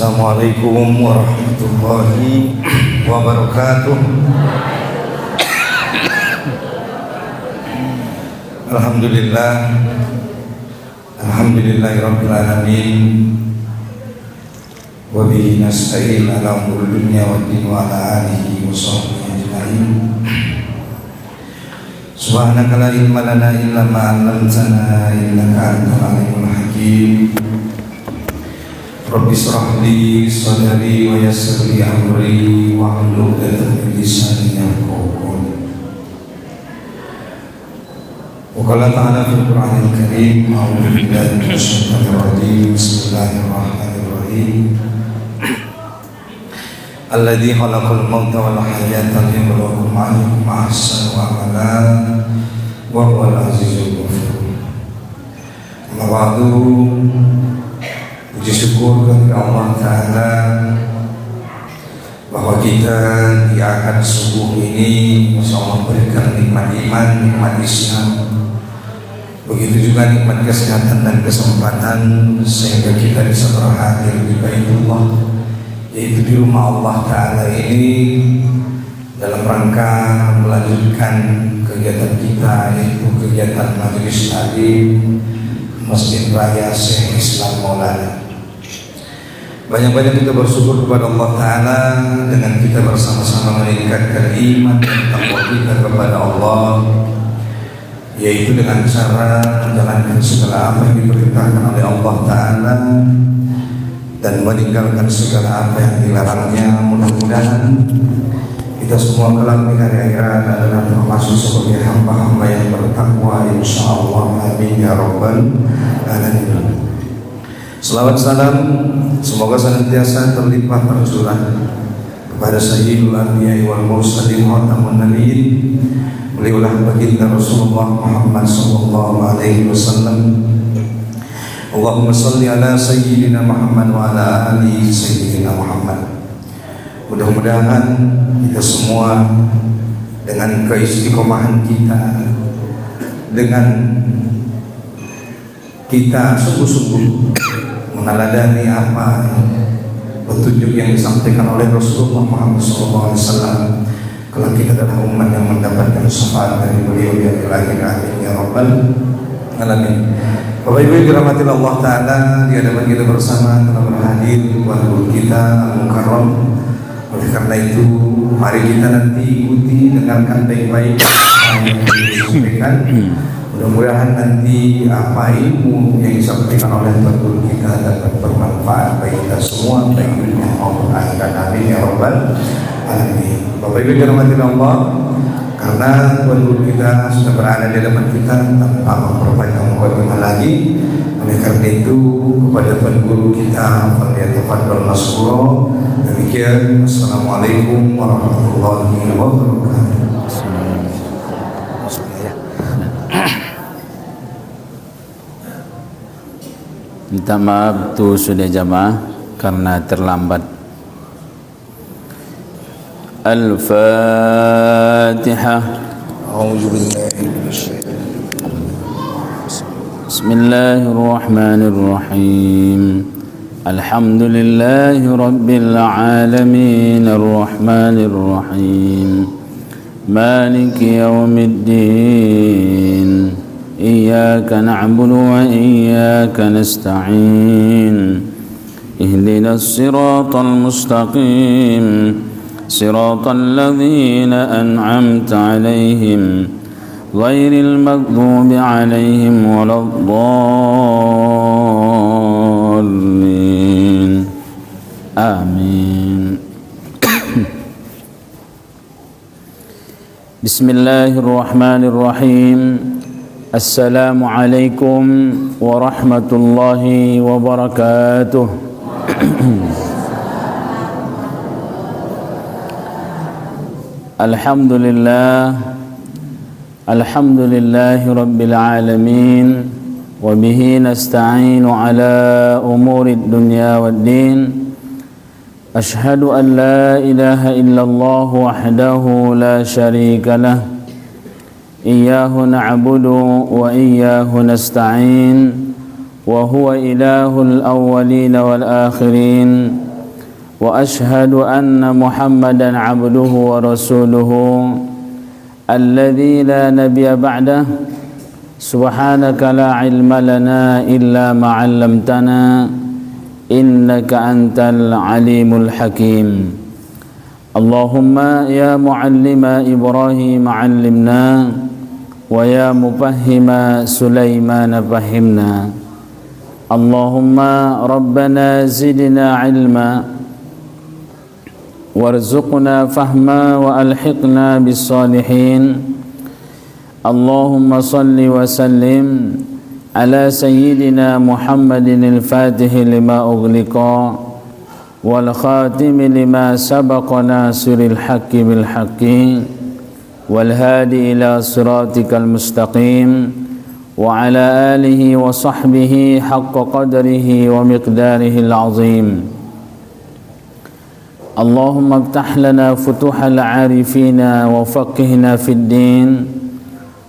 Assalamualaikum warahmatullahi wabarakatuh. Alhamdulillah, alhamdulillahirabbil alamin. Wa bihi nasta'in ala umuri dunya waddin wa ala alihi wa sahbihi ajma'in. Subhanaka la ilma lana illa ma 'allamtana innaka antal alimul hakim. Rabbi shrah li sadri wa yassir li amri wa hlul 'uqdatam min lisani yafqahu qawli. Wa qala ta'ala fil Qur'anil Karim, a'udzu billahi minasy syaithanir rajim. Bismillahirrahmanirrahim. Alladzi khalaqal mauta wal hayata liyabluwakum ayyukum ahsanu amala wa huwal azizul ghafur. Amma ba'du. Puji syukur kepada Allah Ta'ala bahwa kita di akad subuh ini Masya Allah berikan nikmat iman, nikmat Islam, begitu juga nikmat kesehatan dan kesempatan sehingga kita bisa berhadir di Baitullah, yaitu di rumah Allah Ta'ala ini dalam rangka melanjutkan kegiatan kita, yaitu kegiatan majelis taklim Masjid Raya Syekh Islam Maulana. Banyak-banyak kita bersyukur kepada Allah Ta'ala dengan kita bersama-sama meningkatkan iman dan takwa kita kepada Allah, yaitu dengan cara menjalankan segala apa yang diperintahkan oleh Allah Ta'ala dan meninggalkan segala apa yang dilarangnya. Mudah-mudahan kita semua kelak di hari akhirat adalah termasuk sebagai hamba-hamba yang bertakwa, insyaallah. Amin ya rabbal alamin. Selawat salam semoga senantiasa terlimpah tercurah kepada Sayyidul Anbiya wal Mursalin khatamun nabiyyin, beliaulah baginda Rasulullah Muhammad sallallahu alaihi wasallam. Allahumma shalli ala sayyidina Muhammad wa ala ali sayyidina Muhammad. Mudah-mudahan kita semua dengan keistiqomahan kita, dengan kita sungguh-sungguh meneladani apa petunjuk yang disampaikan oleh Rasulullah Muhammad SAW, kalau kita adalah umat yang mendapatkan syafaat dari beliau yang lahir. Amin ya rabbal alamin. Bapak Ibu yang dirahmati Allah Ta'ala, di hadapan kita bersama telah berhadir wali kita Al-Mukarram. Oleh karena itu, mari kita nanti ikuti, dengarkan baik-baik apa yang disampaikan. Mudah-mudahan nanti apa ilmu yang disampaikan oleh guru kita dapat bermanfaat bagi kita semua, baik dunia maupun akhirat. Amin ya rabbal alamin. Bapak Ibu dirahmati Allah, karena guru kita sudah berada di hadapan kita, tanpa memperpanjang mukadimah lagi, oleh karena itu kepada guru kita falyatafaddal mashkura. Demikian, assalamualaikum warahmatullahi wabarakatuh. Minta maaf tuh sudah jamaah karena terlambat. Al-Fatihah. A'udzu billahi minasyaitonir rajim. Bismillahirrahmanirrahim. Alhamdulillahi rabbil alamin, arrahmanir rahim, maliki yaumiddin. إياك نعبد وإياك نستعين اهدنا الصراط المستقيم صراط الذين أنعمت عليهم غير المغضوب عليهم ولا الضالين آمين. بسم الله الرحمن الرحيم. Assalamualaikum warahmatullahi wabarakatuh. Alhamdulillahi rabbil alamin, wa bihi nasta'inu ala umuri dunya waddin. Ashhadu an la ilaha illallah wahdahu la syarika lah, Iyyahu na'budu wa iyyahu nasta'in, wa huwa ilahul awwalin wal akhirin, وأشهد أن محمدا عبده ورسوله الذي لا نبي بعده سبحانك لا علم لنا إلا ما علمتنا إنك أنت العليم الحكيم اللهم يا معلم إبراهيم علمنا ويا مفهم سليمان فهمنا اللهم ربنا زدنا علما وارزقنا فهما وألحقنا بالصالحين اللهم صل وسلم على سيدنا محمد الفاتح لما أغلق والخاتم لما سبق ناصر الحق بالحق والهادي إلى صراطك المستقيم وعلى آله وصحبه حق قدره ومقداره العظيم اللهم افتح لنا فتوح العارفين وفقهنا في الدين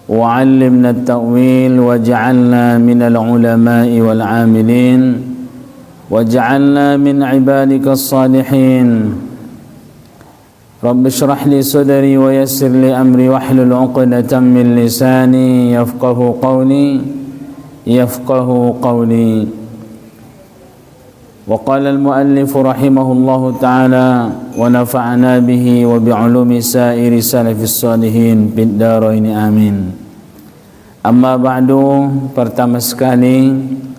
وعلمنا التأويل واجعلنا من العلماء والعاملين واجعلنا من عبادك الصالحين رب اشرح لي صدري ويسر لي أمري واحلل عقدة من لساني يفقه قولي وقال المؤلف رحمه الله تعالى ونفعنا به وبعلوم سائر سلف الصالحين في الدارين آمين. Amma ba'du, pertama sekali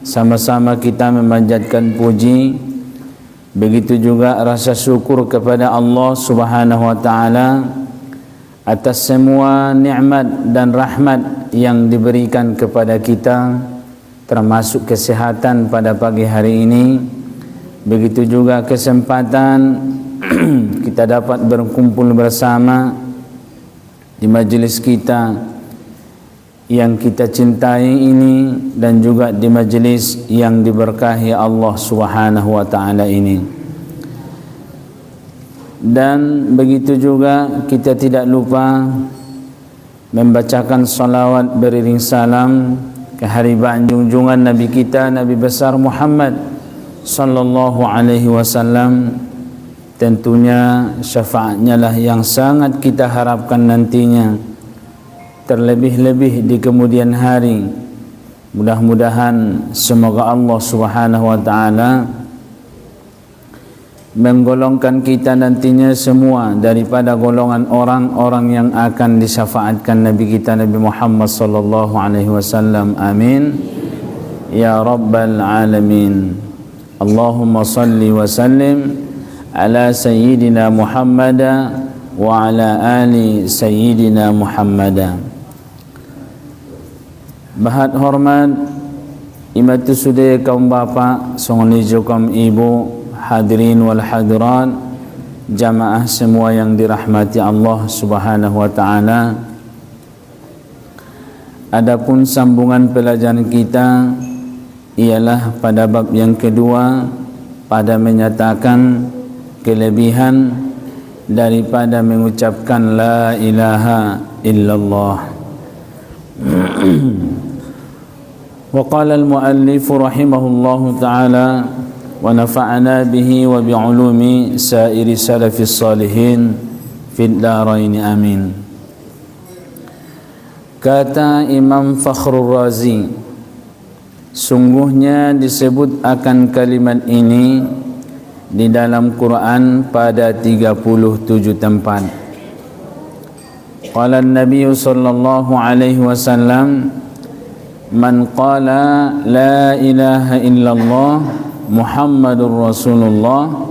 sama-sama kita memanjatkan puji, begitu juga rasa syukur kepada Allah Subhanahu wa taala atas semua nikmat dan rahmat yang diberikan kepada kita, termasuk kesehatan pada pagi hari ini. Begitu juga kesempatan kita dapat berkumpul bersama di majelis kita yang kita cintai ini dan juga di majelis yang diberkahi Allah Subhanahu wa taala ini. Dan begitu juga kita tidak lupa membacakan salawat beriring salam ke haribaan junjungan Nabi kita, Nabi besar Muhammad sallallahu alaihi wasallam. Tentunya syafaatnya lah yang sangat kita harapkan nantinya, terlebih-lebih di kemudian hari. Mudah-mudahan semoga Allah Subhanahu wa taala menggolongkan kita nantinya semua daripada golongan orang-orang yang akan disyafaatkan Nabi kita Nabi Muhammad sallallahu alaihi wasallam. Amin ya rabbal alamin. Allahumma salli wa sallim ala sayyidina Muhammad wa ala ali sayyidina Muhammad. Bahat hormat imatu sudah kaum bapa, songonijo kaum ibu, hadirin wal hadirat, jamaah semua yang dirahmati Allah Subhanahu wa taala. Adapun sambungan pelajaran kita ialah pada bab yang kedua, pada menyatakan kelebihan daripada mengucapkan la ilaha illallah. Wa qala al-muallif rahimahullahu ta'ala wa nafa'ana bihi wa bi'ulumi sairi salafis salihin fid darain amin. Kata Imam Fakhrul Razi, sungguhnya disebut akan kalimat ini di dalam Quran pada 37 tempat. Qala an-nabiy sallallahu alaihi wasallam, man qala la ilaha illallah Muhammadur Rasulullah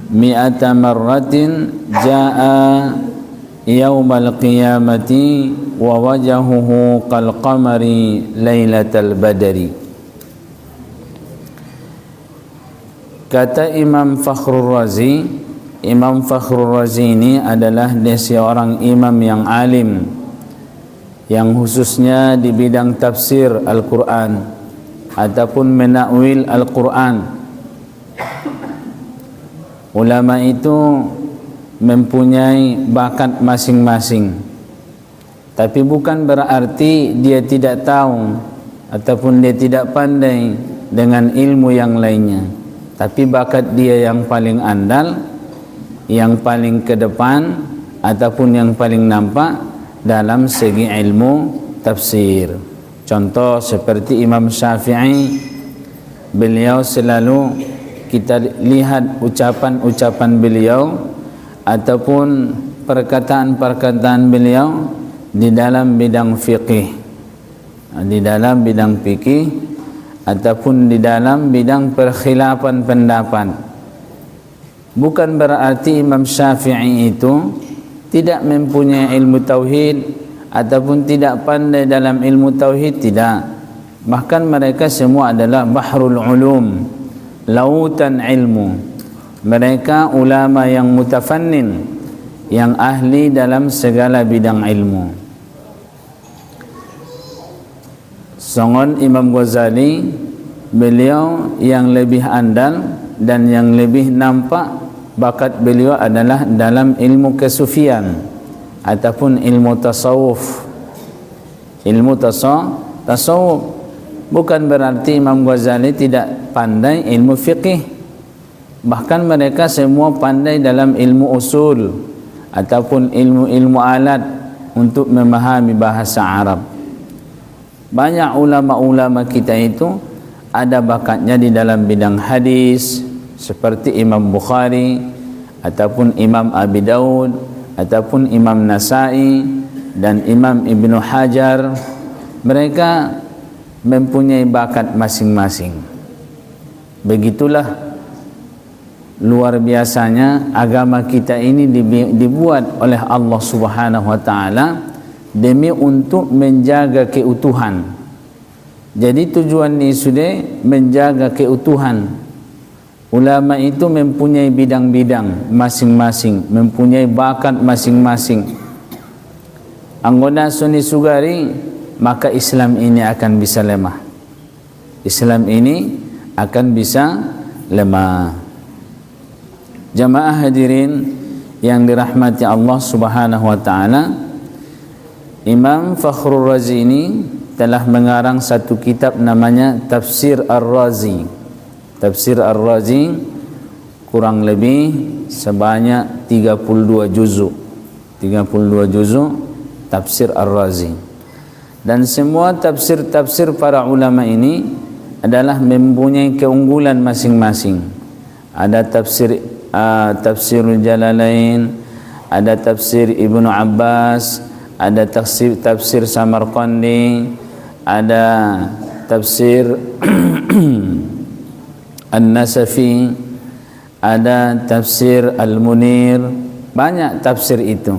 mi'ata marratin jaa yaumal qiyamati wa wajhuhu kal qamari lailatal badri. Kata Imam Fakhrul Razi, Imam Fakhrul Razi ini adalah dia seorang imam yang alim, yang khususnya di bidang tafsir Al-Quran ataupun menakwil Al-Quran. Ulama itu mempunyai bakat masing-masing, tapi bukan berarti dia tidak tahu ataupun dia tidak pandai dengan ilmu yang lainnya. tapi bakat dia yang paling andal, yang paling ke depan ataupun yang paling nampak dalam segi ilmu tafsir. Contoh seperti Imam Syafi'i, beliau selalu kita lihat ucapan-ucapan beliau ataupun perkataan-perkataan beliau di dalam bidang fiqih, ataupun di dalam bidang perkhilafan pendapat. Bukan berarti Imam Syafi'i itu tidak mempunyai ilmu tauhid ataupun tidak pandai dalam ilmu tauhid, tidak. Bahkan mereka semua adalah bahrul ulum, lautan ilmu. Mereka ulama yang mutafannin, yang ahli dalam segala bidang ilmu. Songon Imam Ghazali, beliau yang lebih andal dan yang lebih nampak bakat beliau adalah dalam ilmu kesufian ataupun ilmu tasawuf. Ilmu tasawuf. Bukan berarti Imam Ghazali tidak pandai ilmu fiqih. Bahkan mereka semua pandai dalam ilmu usul ataupun ilmu-ilmu alat untuk memahami bahasa Arab. Banyak ulama-ulama kita itu ada bakatnya di dalam bidang hadis, seperti Imam Bukhari ataupun Imam Abi Daud ataupun Imam Nasai dan Imam Ibnu Hajar. Mereka mempunyai bakat masing-masing. Begitulah luar biasanya agama kita ini dibuat oleh Allah Subhanahu wa taala demi untuk menjaga keutuhan. Jadi tujuan ini sudah menjaga keutuhan. Ulama itu mempunyai bidang-bidang masing-masing, mempunyai bakat masing-masing. Anggota Sunni Sugari, maka Islam ini akan bisa lemah. Islam ini akan bisa lemah. Jamaah hadirin yang dirahmati Allah Subhanahu wa taala, Imam Fakhrul Razi ini telah mengarang satu kitab namanya Tafsir Ar-Razi. Tafsir Ar-Razi kurang lebih sebanyak 32 juzuk. 32 juzuk Tafsir Ar-Razi. Dan semua tafsir-tafsir para ulama ini adalah mempunyai keunggulan masing-masing. Ada Tafsirul Jalalain, ada tafsir Ibnu Abbas, ada tafsir Samarqandi, ada tafsir An-Nasafi, ada tafsir Al-Munir. Banyak tafsir itu.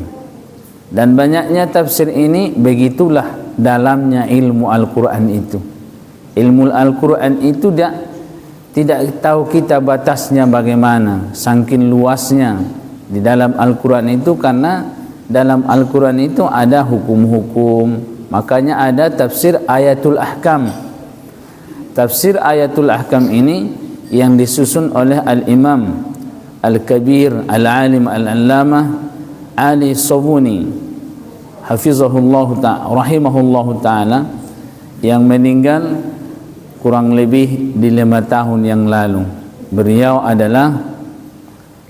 Dan banyaknya tafsir ini, begitulah dalamnya ilmu Al-Quran itu. Ilmu Al-Quran itu tidak tahu kita batasnya bagaimana, saking luasnya di dalam Al-Quran itu. Karena dalam Al-Quran itu ada hukum-hukum, makanya ada tafsir Ayatul Ahkam. Tafsir Ayatul Ahkam ini yang disusun oleh Al-Imam Al-Kabir Al-Alim Al-Allamah Ali Sobuni hafizahullah ta'ala, rahimahullah ta'ala, yang meninggal kurang lebih di 5 tahun yang lalu. Beliau adalah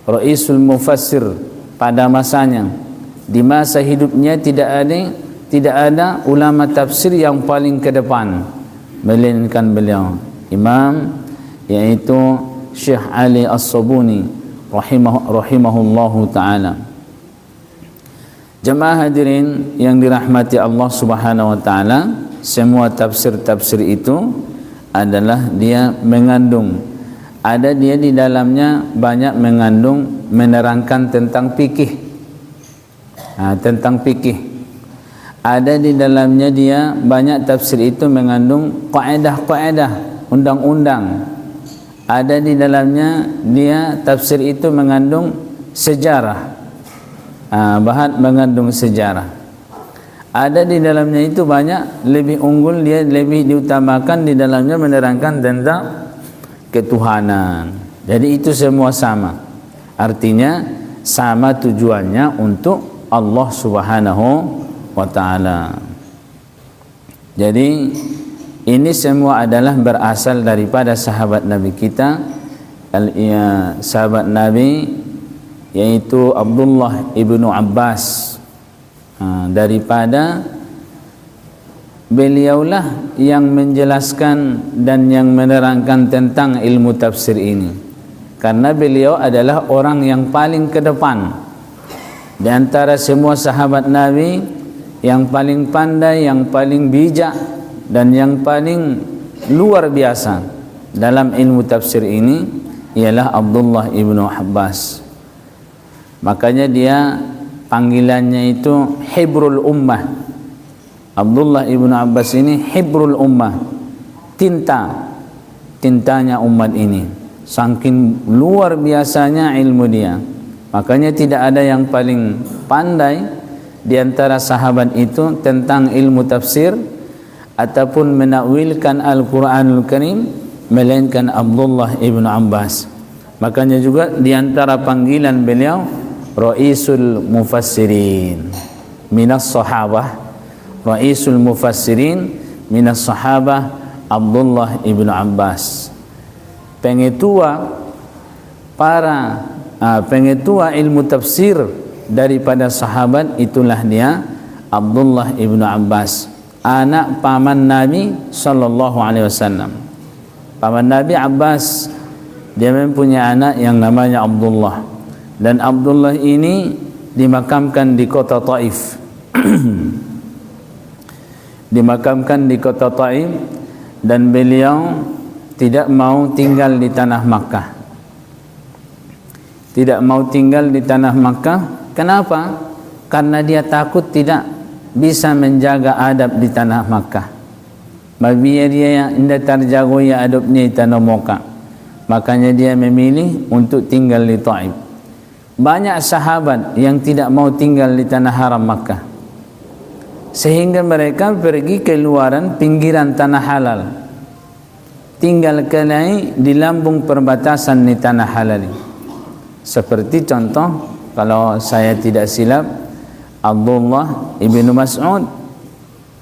Ra'isul Mufassir pada masanya. Di masa hidupnya tidak ada ulama tafsir yang paling ke depan melainkan beliau, Imam, yaitu Syekh Ali As-Sabuni rahimahullahu ta'ala. Jemaah hadirin yang dirahmati Allah Subhanahu wa ta'ala, semua tafsir-tafsir itu adalah dia mengandung, ada dia di dalamnya banyak mengandung menerangkan tentang fikih. Tentang fikih. Ada di dalamnya dia banyak tafsir itu mengandung kaidah-kaidah, undang-undang. Ada di dalamnya dia tafsir itu mengandung sejarah. Bahan mengandung sejarah. Ada di dalamnya itu banyak lebih unggul, dia lebih diutamakan di dalamnya menerangkan tentang ketuhanan. Jadi itu semua sama. Artinya sama tujuannya untuk Allah Subhanahu wa ta'ala. Jadi ini semua adalah berasal daripada sahabat Nabi kita sahabat Nabi, yaitu Abdullah ibnu Abbas. Daripada beliaulah yang menjelaskan dan yang menerangkan tentang ilmu tafsir ini, karena beliau adalah orang yang paling ke depan di antara semua sahabat Nabi, yang paling pandai, yang paling bijak, dan yang paling luar biasa dalam ilmu tafsir ini ialah Abdullah ibnu Abbas. Makanya dia panggilannya itu Hibrul Ummah. Abdullah ibnu Abbas ini Hibrul Ummah, tintanya umat ini. Saking luar biasanya ilmu dia, makanya tidak ada yang paling pandai di antara sahabat itu tentang ilmu tafsir ataupun menakwilkan Al-Quranul Karim melainkan Abdullah ibnu Abbas. Makanya juga di antara panggilan beliau Ra'isul Mufassirin minas sahabah, Ra'isul Mufassirin minas sahabah Abdullah ibnu Abbas. Pengetua ilmu tafsir daripada sahabat itulah dia Abdullah ibnu Abbas, anak paman Nabi sallallahu alaihi wasallam. Paman Nabi Abbas, dia mempunyai anak yang namanya Abdullah, dan Abdullah ini dimakamkan di kota Taif. Dimakamkan di kota Taif, dan beliau tidak mau tinggal di tanah Makkah. Tidak mau tinggal di tanah Makkah. Kenapa? Karena dia takut tidak bisa menjaga adab di tanah Makkah. Bagi dia yang tidak terjaga ya adabnya di tanah Makkah, makanya dia memilih untuk tinggal di Taif. Banyak sahabat yang tidak mau tinggal di tanah haram Makkah, sehingga mereka pergi ke luaran pinggiran tanah halal, tinggal kelai di lambung perbatasan di tanah halal. Seperti contoh, kalau saya tidak silap, Abdullah ibnu Mas'ud,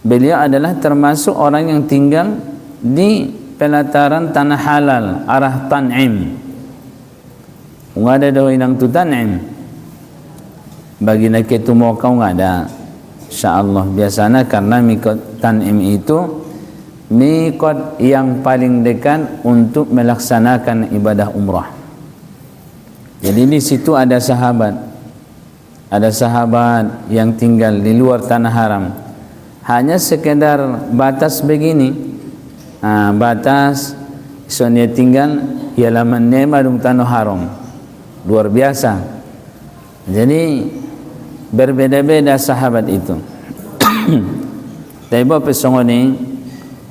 beliau adalah termasuk orang yang tinggal di pelataran tanah halal arah Tan'im. Ada dah inang tu Tan'im, bagi nak itu mau kau ada, insyaallah. Biasanya karena mikot Tan'im itu mikot yang paling dekat untuk melaksanakan ibadah umrah. Jadi di situ ada sahabat yang tinggal di luar tanah haram, hanya sekedar batas begini, batas soalnya tinggal ialah menemadung tanah haram, luar biasa. Jadi berbeda-beda sahabat itu. Tapi pesongo ni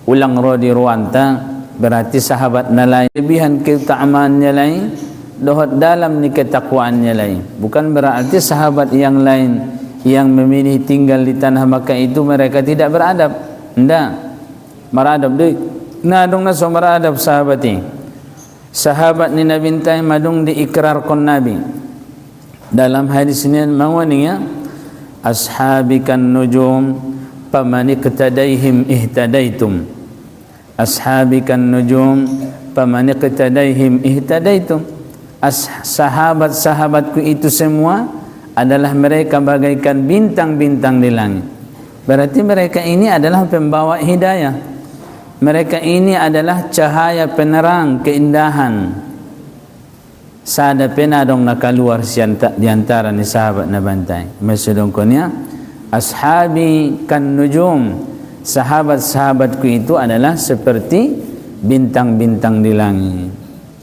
ulang rodi ruanta, berarti sahabat nalai lebihan keutamaannya lain, dohot dalam ni ketakwaannya lain. Bukan berarti sahabat yang lain yang memilih tinggal di tanah Makkah itu mereka tidak beradab. Tidak, beradab deh. Nah, dong naso beradab sahabat ini. Sahabat ni Nabi Taim madung diikrarkan Nabi dalam hadis ini mawaniya, ashabikan nujum faman iqtadaihim ihtadaitum. Ashabikan nujum faman iqtadaihim ihtadaitum. Sahabat-sahabatku itu semua adalah mereka bagaikan bintang-bintang di langit. Berarti mereka ini adalah pembawa hidayah. Mereka ini adalah cahaya penerang keindahan. Sada penadong nakaluar di antara ni sahabat na bantai. Maksudnya ashabi kan nujum, sahabat-sahabatku itu adalah seperti bintang-bintang di langit.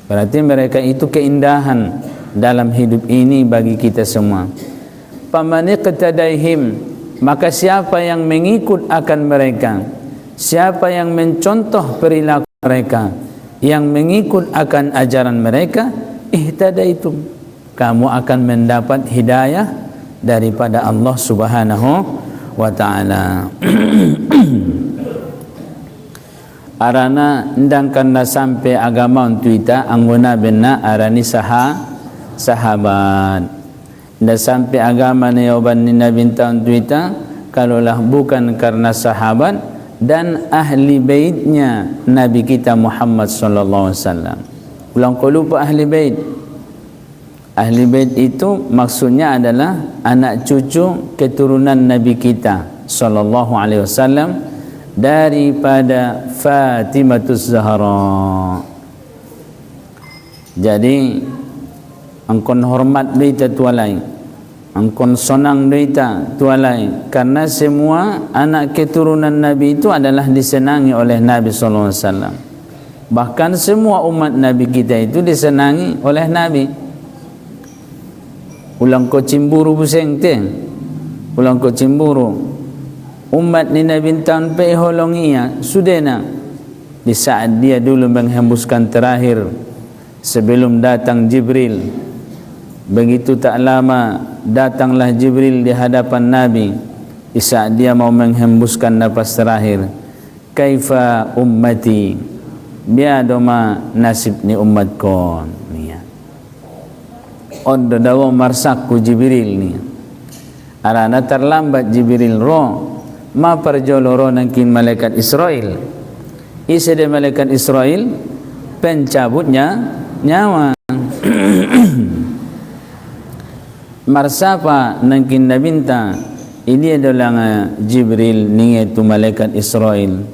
Berarti mereka itu keindahan dalam hidup ini bagi kita semua. Faman iqtadaihim, maka siapa yang mengikut akan mereka, siapa yang mencontoh perilaku mereka, yang mengikut akan ajaran mereka, ihtadaitum, kamu akan mendapat hidayah daripada Allah Subhanahu wa taala. Arana ndangkan na sampai agama untuk kita angguna benar arani sahabat. Nda sampai agama ni oban ni Nabi untuk kita kalaulah bukan karena sahabat dan ahli baitnya Nabi kita Muhammad sallallahu alaihi wasallam. Ulang kau lupa ahli bait. Ahli bait itu maksudnya adalah anak cucu keturunan Nabi kita sallallahu alaihi wasallam daripada Fatimatus Zahra. Jadi angkon hormat deita tualai, angkon sonang deita tualai, karena semua anak keturunan Nabi itu adalah disenangi oleh Nabi sallallahu alaihi wasallam. Bahkan semua umat Nabi kita itu disenangi oleh Nabi. Ulang ko cimburu pusing te, ulang ko cimburu. Umat ni Nabi tahun pe holongia sudena di saat dia dulu menghembuskan terakhir sebelum datang Jibril. Begitu tak lama datanglah Jibril di hadapan Nabi di saat dia mau menghembuskan nafas terakhir. Kaifa ummati, biadoma nasib ni umatku ni. Ondo dawo marsak ku Jibril ni. Arana terlambat Jibril ro ma perjoloro nangkin malaikat Israel. Isi de malaikat Israel pencabutnya nyawa. Marsapa nangkin nabinta ini adalah Jibril ninge tu malaikat Israel.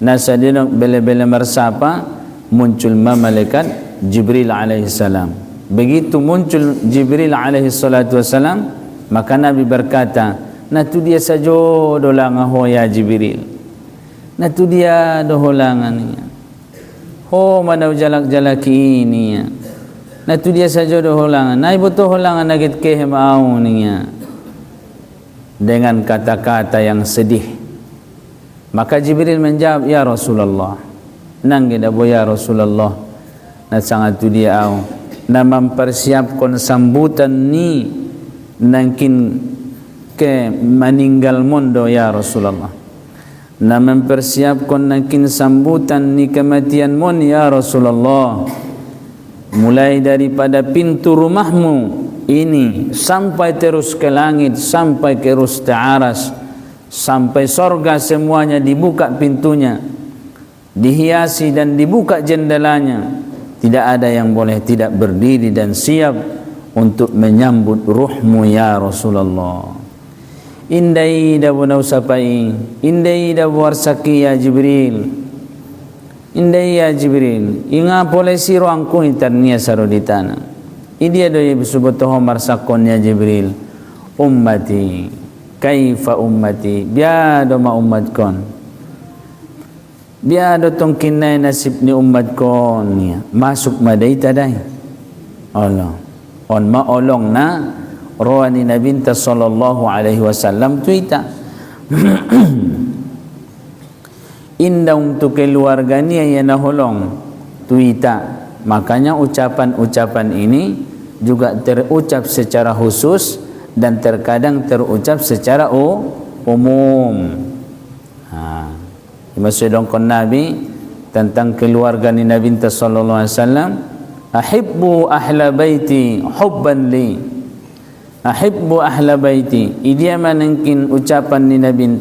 Nasadino bela-bela marsapa muncul malaikat Jibril alaihi salam. Begitu muncul Jibril alaihi salatu wasalam, maka Nabi berkata, "Natu dia sajo dolangan hoya Jibril. Natu dia doholangan ni. Ho mana jalak-jalaki ini ya. Natu dia saja doholangan. Nai butuh holangan nagit ke mau ni ya." Dengan kata-kata yang sedih. Maka Jibril menjawab, "Ya Rasulullah." Nangge dabo ya Rasulullah. Na sangat tu dia au. Na mempersiapkan sambutan ni nangkin ke meninggal mondo ya Rasulullah. Na mempersiapkan nangkin sambutan ni kematian mon ya Rasulullah. Mulai daripada pintu rumahmu ini sampai terus ke langit, sampai ke Rusta'aras, sampai sorga semuanya dibuka pintunya, dihiasi dan dibuka jendelanya. Tidak ada yang boleh tidak berdiri dan siap untuk menyambut ruhmu ya Rasulullah. Indai da bunau sapai, indai da warsaki ya Jibril, indai ya Jibril, inga polisi ruangku internia saruditana. Idia doi bisubutoh marsakon ya Jibril. Ummati, kaifa ummati, biado ma ummatkon. Biado tong kinay nasib ni ummatkon niya. Masuk maday taday. Allah. On maolong na roa ni Nabinta sallallahu alaihi wasallam tuita. Indang tu keluarga niya yang naholong tuita. Makanya ucapan-ucapan ini juga terucap secara khusus dan terkadang terucap secara umum. Maksud dongkon Nabi tentang keluarga ni Nabi sallallahu alaihi wasallam, ahibbu ahla baiti hubban li. Ahibbu ahla baiti. Dia menangkin ucapan ni Nabi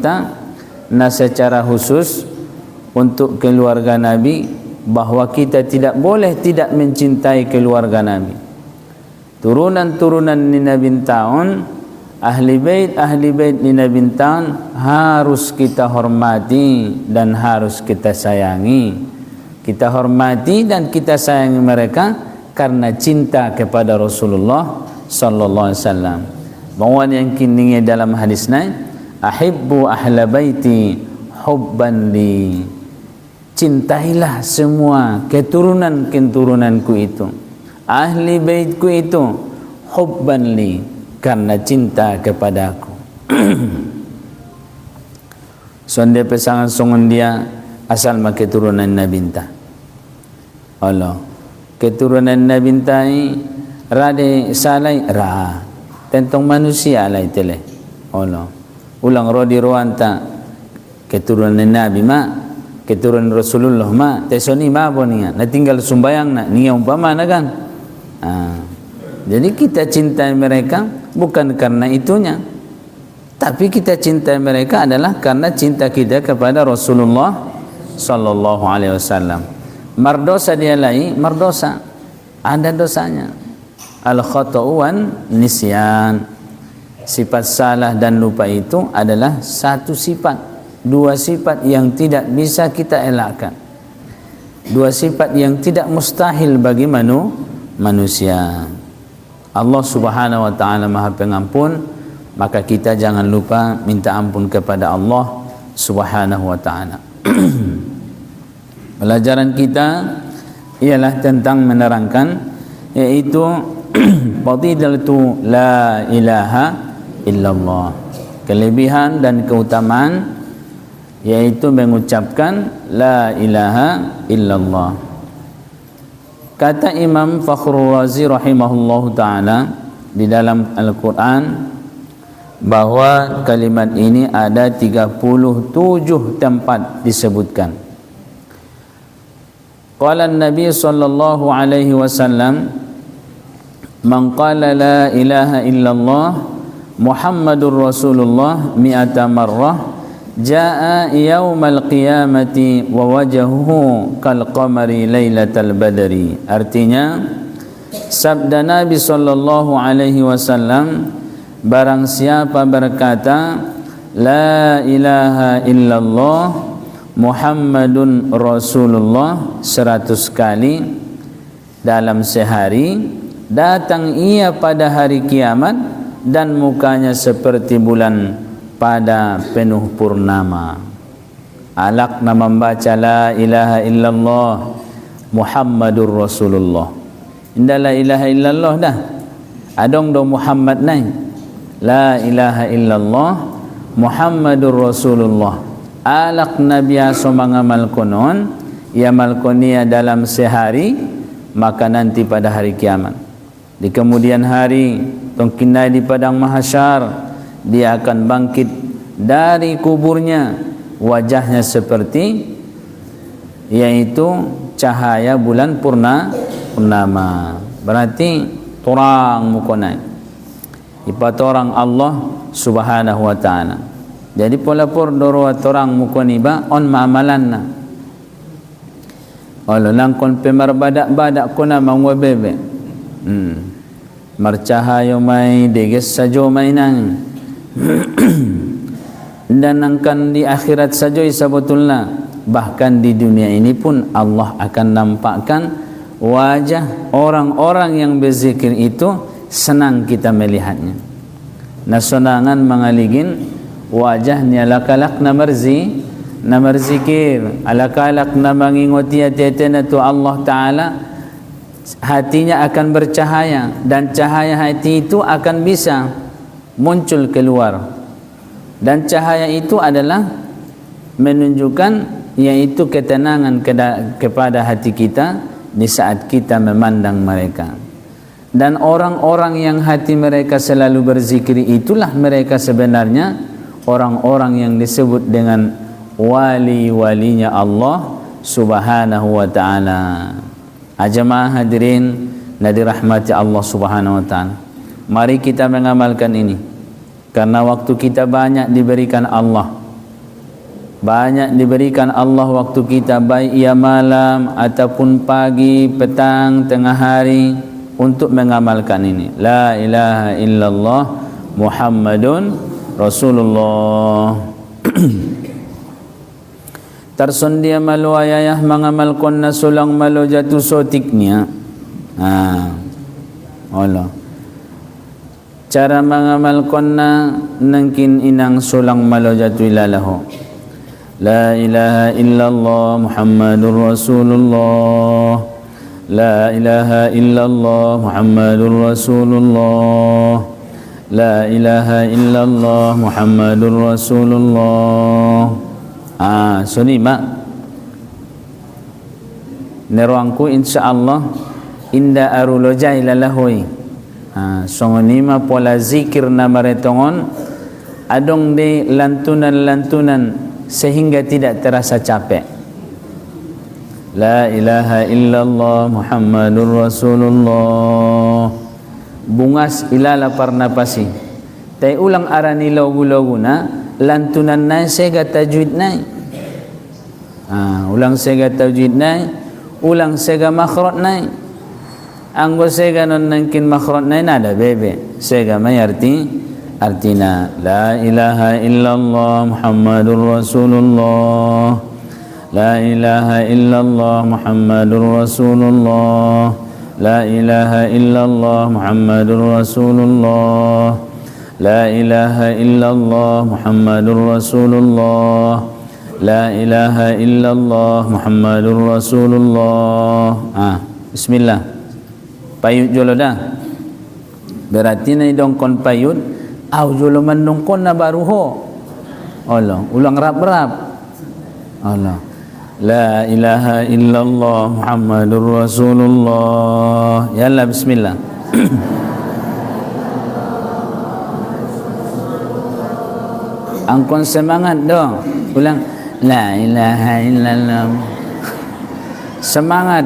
na secara khusus untuk keluarga Nabi, bahawa kita tidak boleh tidak mencintai keluarga Nabi. Turunan-turunan ni Nabi tahun, ahli bait ni Nabi tahun harus kita hormati dan harus kita sayangi. Kita hormati dan kita sayangi mereka karena cinta kepada Rasulullah sallallahu alaihi wasallam. Bahawa yang kini dalam hadis ni, ahibbu ahla baiti hubban li. Cintailah semua keturunan-keturunanku itu, ahli baitku itu, hubban li, karena cinta kepadaku. Sonde pasangan songon dia asal mak keturunan Nabi ta. Allah. Keturunan Nabi ta ni rade salai ra. Tentang manusia lah itele. Allah. Ulang rodi roanta keturunan Nabi mak, keturunan Rasulullah mak, tesoni ma apa ni? Na tinggal sumbayang nak ni umpama na kan. Jadi kita cintai mereka bukan karena itunya, tapi kita cintai mereka adalah karena cinta kita kepada Rasulullah sallallahu alaihi wasallam. Mardosa dia lai, mardosa. ada dosanya. Al-khata'u wan nisyan. Sifat salah dan lupa itu adalah satu sifat, dua sifat yang tidak bisa kita elakkan, dua sifat yang tidak mustahil bagi manusia. Allah Subhanahu wa ta'ala Maha Pengampun, maka kita jangan lupa minta ampun kepada Allah Subhanahu wa ta'ala. Pelajaran kita ialah tentang menerangkan, yaitu fadilatu la ilaha illallah, kelebihan dan keutamaan yaitu mengucapkan la ilaha illallah. Kata Imam Fakhrul Razi rahimahullahu ta'ala di dalam Al-Quran bahwa kalimat ini ada 37 tempat disebutkan. Qala Nabi sallallahu alaihi wasallam, man qala la ilaha illallah Muhammadur Rasulullah mi'ata marrah jaa yaumal qiyamati wa wajhuhu kal qamari lailatal badri. Artinya, sabda Nabi sallallahu alaihi wasallam, barang siapa berkata la ilaha illallah Muhammadun Rasulullah 100 kali dalam sehari, datang ia pada hari kiamat dan mukanya seperti bulan pada penuh purnama. Alakna membaca la ilaha illallah Muhammadur Rasulullah. Indah la ilaha illallah dah, adong do Muhammad nai. La ilaha illallah Muhammadur Rasulullah. Alak Nabi aso mengamal konon, ia malkonia dalam sehari, maka nanti pada hari kiamat, di kemudian hari tongkinai di padang mahsyar, dia akan bangkit dari kuburnya, wajahnya seperti yaitu cahaya bulan purnama. Berarti torang mukonai ipat orang Allah Subhanahu wa ta'ala. Jadi pola por doro orang mukoni ba on maamalan na. Olo langkon pemar badak kona mangwa bebe. Marcahayo mai deges sajo mainang. Dan angkan di akhirat saja sebetulnya, bahkan di dunia ini pun Allah akan nampakkan wajah orang-orang yang berzikir itu, senang kita melihatnya. Nasunangan mengaligin wajahnya lakalak na marzikir, alakalak na mangingoti hati-hati tu Allah Ta'ala, hatinya akan bercahaya, dan cahaya hati itu akan bisa muncul keluar, dan cahaya itu adalah menunjukkan yaitu ketenangan kepada hati kita di saat kita memandang mereka. Dan orang-orang yang hati mereka selalu berzikir, itulah mereka sebenarnya orang-orang yang disebut dengan wali-walinya Allah Subhanahu wa ta'ala. Ajamaah hadirin na dirahmati Allah Subhanahu wa ta'ala, mari kita mengamalkan ini, karena waktu kita banyak diberikan Allah. Banyak diberikan Allah waktu kita, baik ia malam ataupun pagi, petang, tengah hari, untuk mengamalkan ini. La ilaha illallah Muhammadun Rasulullah. Tersundia malu ayah mengamalkan nasulang malu jatuh sotiknya. Allah. Cara mengamalkan nangkin inang sulang malu jatuh ilalahu. La ilaha illallah Muhammadur Rasulullah. La ilaha illallah Muhammadur Rasulullah. La ilaha illallah Muhammadur Rasulullah. So ni mak neruangku insyaallah inda aruloja ilalahoi. So ni ma pola zikir na maretongon adong de lantunan-lantunan sehingga tidak terasa capek. La ilaha illallah Muhammadur Rasulullah. Bungas ilala parnapasi. Tai ulang arani logu-logu na lantunan na sega tajwid na. Ulang sega tajwid na, ulang sega makhraj na. anggo sega non nangkin makhraj na nada bebe sega may artina la ilaha illallah Muhammadur Rasulullah, la ilaha illallah Muhammadur Rasulullah, la ilaha illallah Muhammadur Rasulullah, la ilaha illallah Muhammadur Rasulullah, la ilaha illallah Muhammadur Rasulullah. Bismillah. Payut jolo dah. Berarti na dongkon payut au jolo mandongkon na baruho. Allah, ulang rap-rap. Allah. La ilaha illallah Muhammadur Rasulullah. Yalla bismillah. Angkon semangat dong. Ulang la ilaha illallah. Semangat.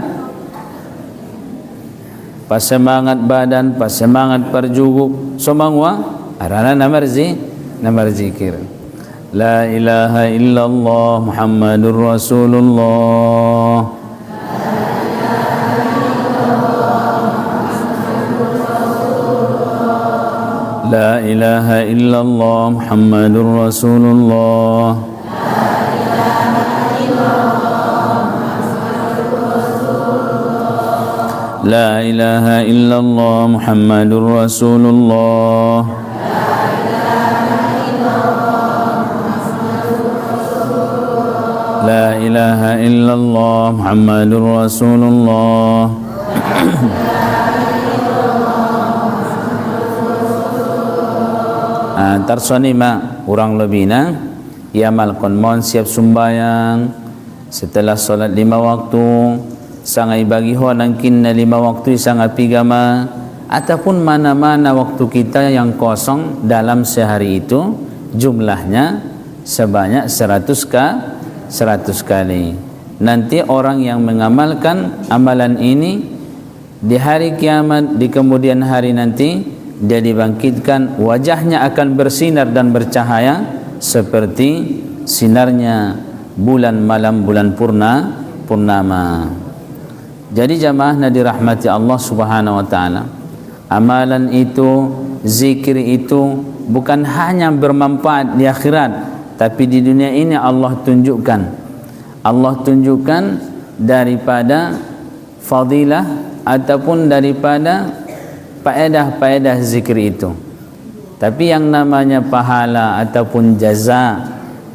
Pas semangat badan, pas semangat perjuguk. Semangwa arana namar zikir. La ilaha illallah Muhammadur Rasulullah. La ilaha illallah Muhammadur Rasulullah. La ilaha illallah Muhammadur Rasulullah. La ilaha illallah Muhammadur Rasulullah. Tarsoni ma urang lebih na iamal kon mon siap sumbayang setelah solat 5 waktu sangai bagi ho nangkin na 5 waktu sangat pigama ataupun mana-mana waktu kita yang kosong dalam sehari itu jumlahnya sebanyak 100 kali. Nanti orang yang mengamalkan amalan ini di hari kiamat di kemudian hari nanti dia dibangkitkan, wajahnya akan bersinar dan bercahaya seperti sinarnya bulan malam bulan purnama. Jadi jamaah dirahmati Allah Subhanahu wa taala. Amalan itu, zikir itu bukan hanya bermanfaat di akhirat, tapi di dunia ini Allah tunjukkan. Allah tunjukkan daripada fadilah ataupun daripada faedah-faedah zikir itu. Tapi yang namanya pahala ataupun jaza,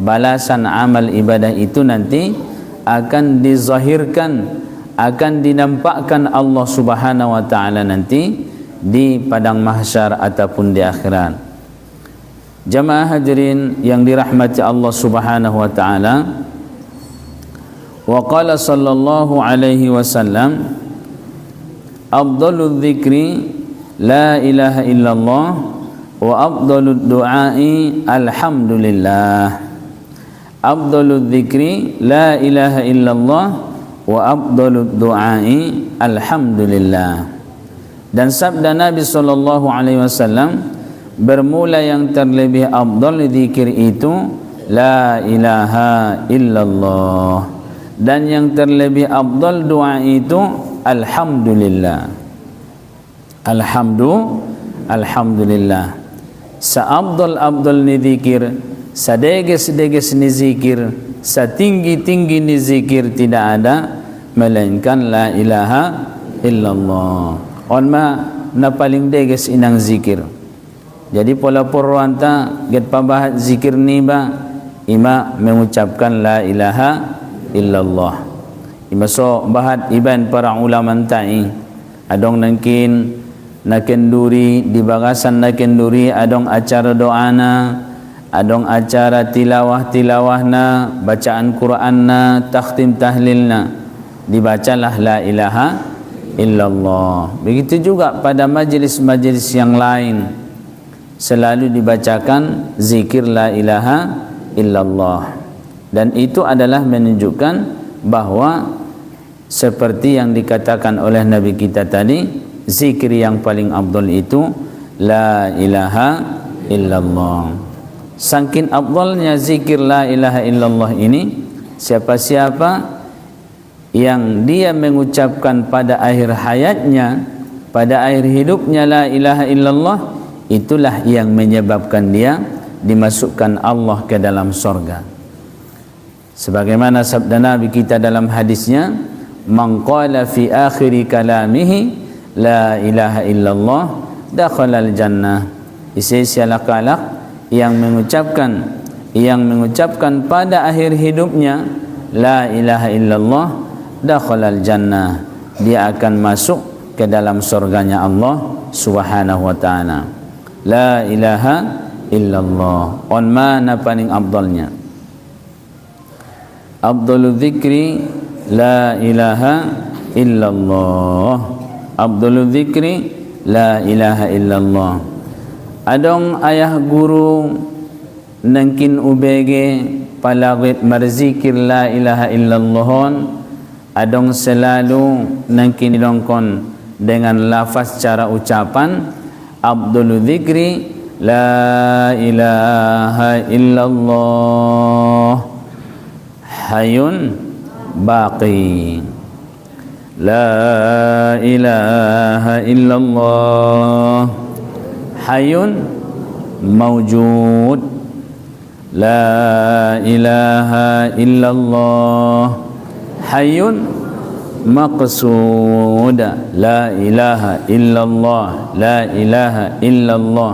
balasan amal ibadah itu nanti akan dizahirkan, akan dinampakkan Allah Subhanahu wa taala nanti di padang mahsyar ataupun di akhirat. Jamaah hadirin yang dirahmati Allah Subhanahu wa taala, wa qala sallallahu alaihi wasallam, afdalul dzikri la ilaha illallah wa afdalud du'ai alhamdulillah. Afdalud dzikri la ilaha illallah wa afdalud du'ai alhamdulillah. Dan sabda Nabi sallallahu alaihi wasallam, bermula yang terlebih afdal zikir itu la ilaha illallah, dan yang terlebih afdal doa itu alhamdulillah. Alhamdulillah. Seabdal-abdal ni zikir, sedeges-deges ni zikir, setinggi-tinggi ni zikir tidak ada melainkan la ilaha illallah. On ma na paling deges inang zikir. Jadi pola purwanta get pabahat zikir ni ba ima mengucapkan la ilaha illallah. Ima so bahat iban para ulama ta'i adong nangkin na kenduri di bagasan na kenduri adong acara doana, adong acara tilawah-tilawahna, bacaan Qur'anna, takhtim tahlilna, dibacalah la ilaha illallah. Begitu juga pada majlis-majlis yang lain selalu dibacakan zikir la ilaha illallah. Dan itu adalah menunjukkan bahwa seperti yang dikatakan oleh Nabi kita tadi, zikir yang paling afdal itu la ilaha illallah. Saking afdalnya zikir la ilaha illallah ini, siapa-siapa yang dia mengucapkan pada akhir hayatnya pada akhir hidupnya la ilaha illallah, itulah yang menyebabkan dia dimasukkan Allah ke dalam surga. Sebagaimana sabda Nabi kita dalam hadisnya, man qala fi akhiri kalamihi la ilaha illallah dakhalal jannah. Isialah kalak yang mengucapkan pada akhir hidupnya la ilaha illallah dakhalal jannah, dia akan masuk ke dalam surganya Allah Subhanahu wa taala. La ilaha illallah on mana paling afdalnya? Afdalul dzikri la ilaha illallah. Afdalul dzikri la ilaha illallah. Adong ayah guru nangkin ubege palagit marzikir la ilaha illallah, adong selalu nangkin dongkon dengan lafaz cara ucapan afdalul dzikri la ilaha illallah hayyun baqi. La ilaha illallah hayyun mawjud. La ilaha illallah hayyun maqsud. La ilaha illallah, la ilaha illallah.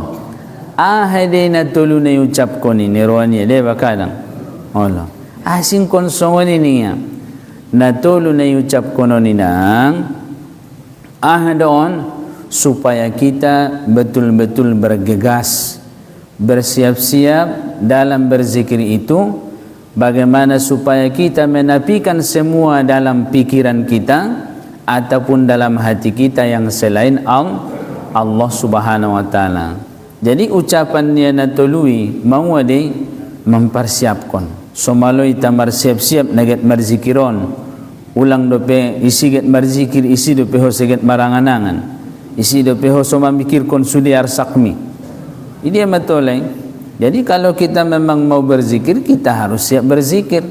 Ahadina tuluna ucap koni nirwani de bakadang. Allah. Asin kon songoni niya. Na tuluna ucap kono ninang ahadon supaya kita betul-betul bergegas, bersiap-siap dalam berzikir itu. Bagaimana supaya kita menafikan semua dalam pikiran kita ataupun dalam hati kita yang selain Allah Subhanahu wa taala. Jadi ucapan dia natului mau ade mempersiapkan. Somalo ita marsiap-siap naget marzikiron. Ulang dope isi get marzikir isi dope ho seget maranganangan. Isi dope ho so mamikirkon sudi arsakmi. Ini matoleh. Jadi kalau kita memang mau berzikir, kita harus siap berzikir.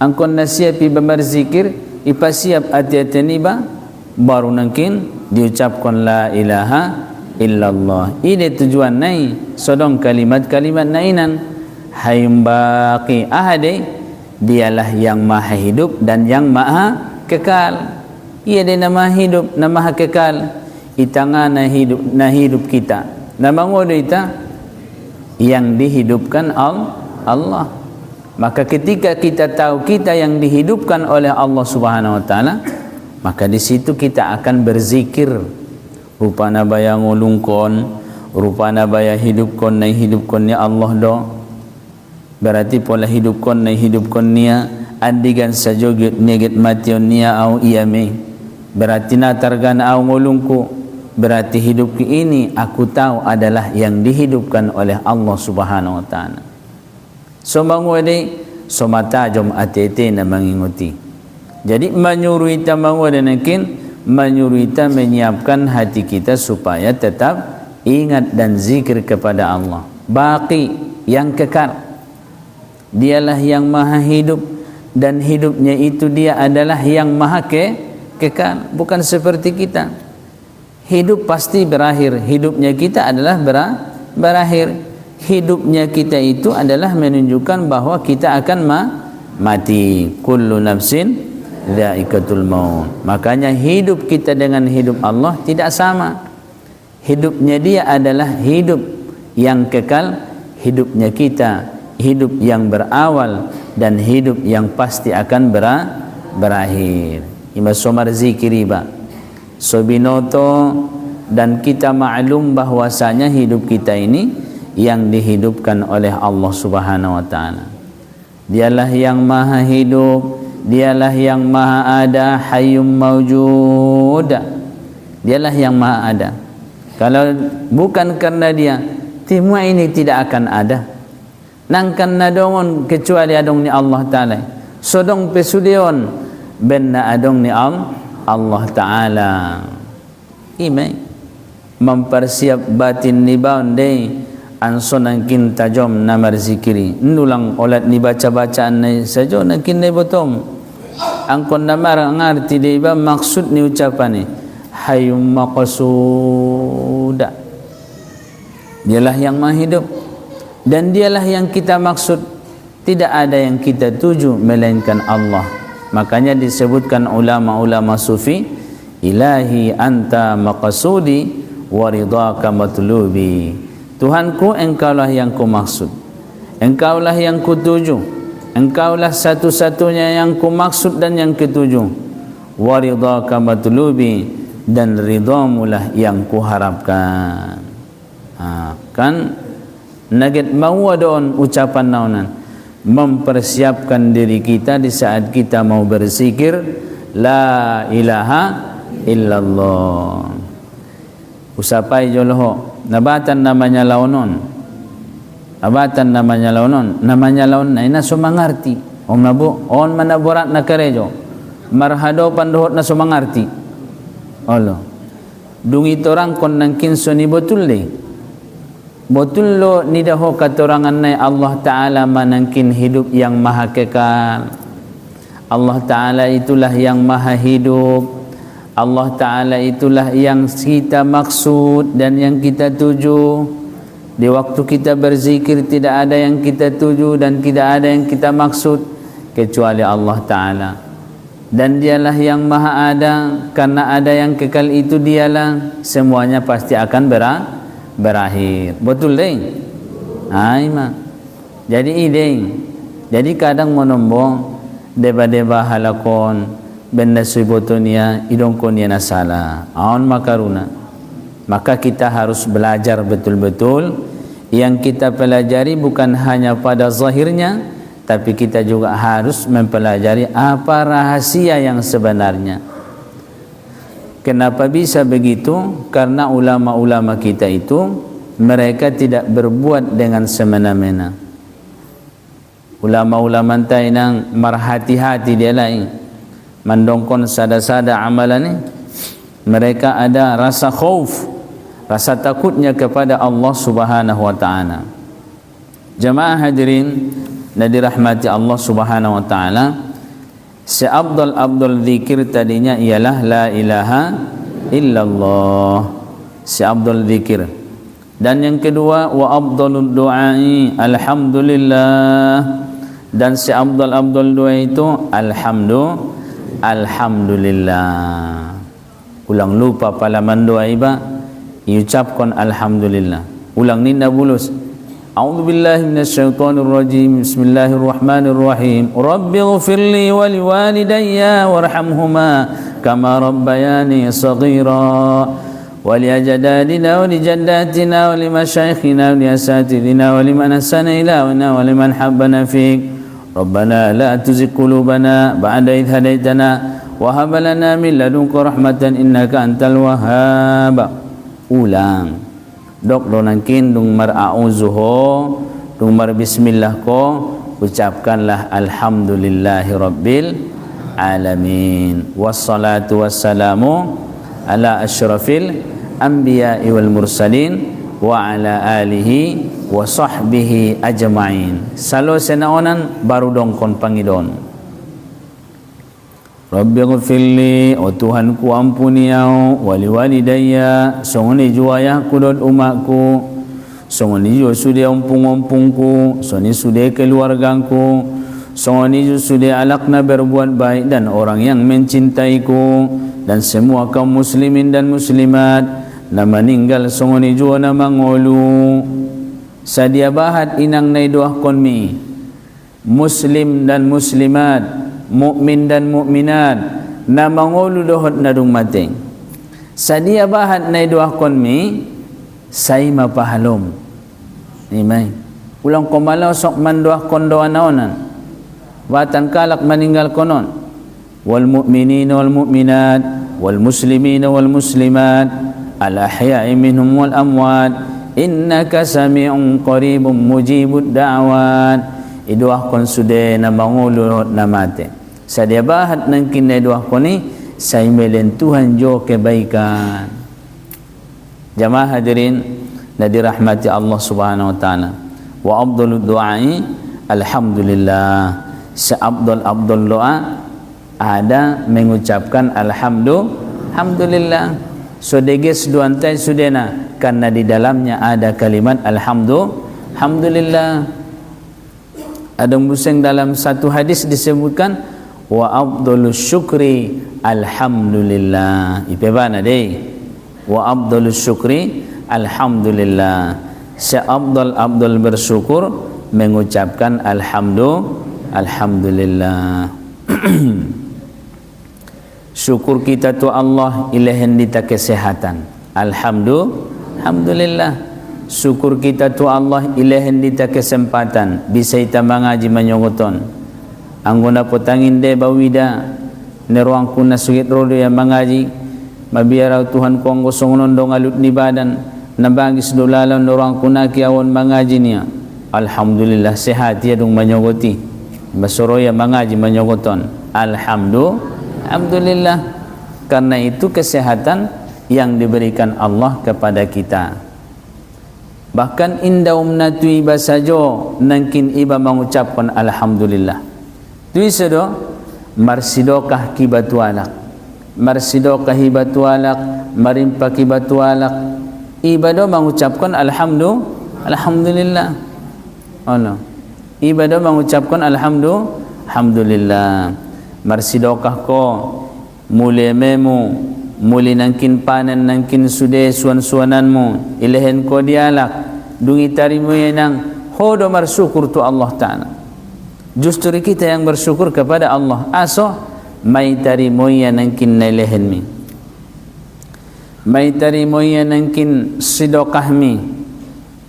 Angkon nasiapi berzikir, ipa siap hati-hati niba, baru nangkin diucapkan la ilaha illallah. Ini tujuan nai, sodong kalimat-kalimat nainan. Hayyun baqi ahade, dialah yang maha hidup dan yang maha kekal. Ia dia nama hidup, nama kekal. Itanga na hidup kita. Nama ngodo ita yang dihidupkan Allah. Maka ketika kita tahu kita yang dihidupkan oleh Allah Subhanahu wa taala, maka di situ kita akan berzikir. Rupana baya ngulungkon, rupana baya hidupkon na hidupkon ni Allah do. Berarti pola hidupkon na hidupkon niya andigan sa joget neget mation niya au iyame. Berarti na targana au ngulungku. Berarti hidup ini aku tahu adalah yang dihidupkan oleh Allah Subhanahu wa taala. So mangwede so mata jom atete na mengikuti. Jadi menyuruh kita mangwede nakin menyuruh kita menyiapkan hati kita supaya tetap ingat dan zikir kepada Allah. Baqi yang kekal. Dialah yang maha hidup dan hidupnya itu dia adalah yang maha kekal, bukan seperti kita. Hidup pasti berakhir. Hidupnya kita adalah berakhir. Hidupnya kita itu adalah menunjukkan bahwa kita akan mati. Kullu nafsin dha'iqatul maut. Makanya hidup kita dengan hidup Allah tidak sama. Hidupnya dia adalah hidup yang kekal. Hidupnya kita hidup yang berawal dan hidup yang pasti akan berakhir. Ima somar zikiri ba. So binoto dan kita maklum bahwasanya hidup kita ini yang dihidupkan oleh Allah Subhanahu wa taala. Dialah yang maha hidup, dialah yang maha ada, hayyum mawjud. Dialah yang maha ada. Kalau bukan karena dia, semua ini tidak akan ada. Nangkan nadongon kecuali adong ni Allah taala. Sodong pesudion benna adong ni Allah Ta'ala. Imay mempersiap batin ni baunday anso nangkin tajom namar zikiri nulang olat ni baca-bacaan na sajo nangkin na botom angkon namar ngarti di ba maksud ni ucapan ni hayyum maqsud. Dialah yang maha hidup dan dialah yang kita maksud. Tidak ada yang kita tuju melainkan Allah. Makanya disebutkan ulama-ulama sufi, ilahi anta maqsudi wa ridhaka matlubi. Tuhanku, engkaulah yang ku maksud, engkaulah yang ku tuju, engkaulah satu-satunya yang ku maksud dan yang kutuju. Wa ridhaka matlubi, dan ridhamulah yang ku harapkan. Kan nugget mau adon ucapan naunan mempersiapkan diri kita di saat kita mau berzikir la ilaha illallah. Usapai joloho nabatan namanya launon, abatan namanya launon, namanya laun na ina sumangarti om nabu on manaborat na karejo marhado pandohot na sumangarti olo dungi torang kon nangkin soni betul le betul lo nidaho katorangan nai Allah Ta'ala manangkin hidup yang maha kekal. Allah Ta'ala itulah yang maha hidup. Allah Ta'ala itulah yang kita maksud dan yang kita tuju. Di waktu kita berzikir tidak ada yang kita tuju dan tidak ada yang kita maksud kecuali Allah Ta'ala. Dan dialah yang maha ada, karena ada yang kekal itu dialah, semuanya pasti akan berakhir. Betul deh? Aima. Jadi jadi kadang menombong deba-deba halakon benda suibotonia idongkonia nasala aon makaruna. Maka kita harus belajar betul-betul. Yang kita pelajari bukan hanya pada zahirnya, tapi kita juga harus mempelajari apa rahasia yang sebenarnya. Kenapa bisa begitu? Karena ulama-ulama kita itu mereka tidak berbuat dengan semena-mena. Ulama-ulama tainang marhati-hati dia lain mandongkon sada-sada amalan ni. Mereka ada rasa khauf, rasa takutnya kepada Allah Subhanahu wa taala. Jemaah hadirin dan dirahmati Allah Subhanahu wa taala, seabdul zikir tadinya ialah la ilaha illallah, seabdul zikir. Dan yang kedua wa afdalud du'ai alhamdulillah, dan seabdul doa itu alhamdulillah. Ulang lupa palaman doa iba diucapkan alhamdulillah. Ulang ninda bulus. A'udzu billahi minasyaitonir rajim. Bismillahirrahmanirrahim. Rabbighfirli wa liwalidayya warhamhuma kama rabbayani shaghira. Wa li ajdadina wa li jaddatina wa li masyayikhina wa li asatidina wa liman ahsana ilana wa liman habbana fik. Rabbana la tuzigh qulubana ba'da idh hadaitana wa hab lana min ladunka rahmatan innaka antal wahhab. Ulang. Dok donangkin dung mar a'udzuho dung mar bismillah ko ucapkanlah alhamdulillahi rabbil alamin wassalatu wassalamu ala asyrafil anbiya'i wal mursalin wa ala alihi wa sahbihi ajma'in. Salo senaonan baru dongkon pangidon. Rabbighfirli, o Tuhanku ampuni au, wali walidayya, songoni juayah kudot umakku, songoni ju sude ompung-ompungku, songoni sude keluargaku, songoni ju sude alakna berbuat baik dan orang yang mencintaiku, dan semua kaum muslimin dan muslimat na meninggal songoni ju na mangolu. Sadia bahat inang nai doah konmi, muslim dan muslimat, mukmin dan mukminat na mangolu dohot na dung mateng. Sadia bahat na doah konmi say mapahalom. Imay. Ulang komalaw sok mandoah kondoa naonan. Watan kalak meninggal konon. Wal mu'minina wal mu'minat wal muslimina wal muslimat al ahya'i minhum wal amwat innaka sami'un qaribun mujibud da'wat. Idoah kon sude na mangulu na mate. Sadia bahat nang kinay doah ko ni say melen Tuhan jo kebaikan. Jamaah hadirin na dirahmati Allah Subhanahu wa taala. Wa afdalud du'ai alhamdulillah. Seabdul doa ada mengucapkan alhamdulillah. Sodeges duantai sudena, karena di dalamnya ada kalimat alhamdulillah. Ada buseng dalam satu hadis disebutkan wa afdhalus syukri alhamdulillah. Ipebana deh. Wa afdhalus syukri alhamdulillah. Seabdal bersyukur mengucapkan alhamdulillah. Syukur kita tu Allah ilahin dita kesehatan. Alhamdulillah. Syukur kita tu Allah ilahin dita kesempatan bisa ita mangaji manyongoton. Anggona potangin de bawida ne ruang kuna sugit rodo yang mangaji mabiara Tuhan ko ang gosong nondong alut ni badan nabagis dolalon ruang kuna kiawon mangaji niya. Alhamdulillah sehat ya dong manyogoti. Basoroya mangaji manyogoton. Alhamdulillah, karena itu kesehatan yang diberikan Allah kepada kita. Bahkan indaum natui basajo nangkin iba mengucapkan alhamdulillah. Tui sedo marsidokah kibatualak, marsidokah hibatualak, marimpa kibatualak. Iba do mengucapkan alhamdulillah. Allah. Iba do mengucapkan alhamdulillah. Marsidokah ko muli memu muli nangkin panen nangkin sude suan-suananmu ilahen ko dialak dungi tarimu yang hodo bersyukur tu Allah Ta'ala. Justru kita yang bersyukur kepada Allah aso mai tarimu yang nangkin nailahen mi mai tarimu yang nangkin sidokah mi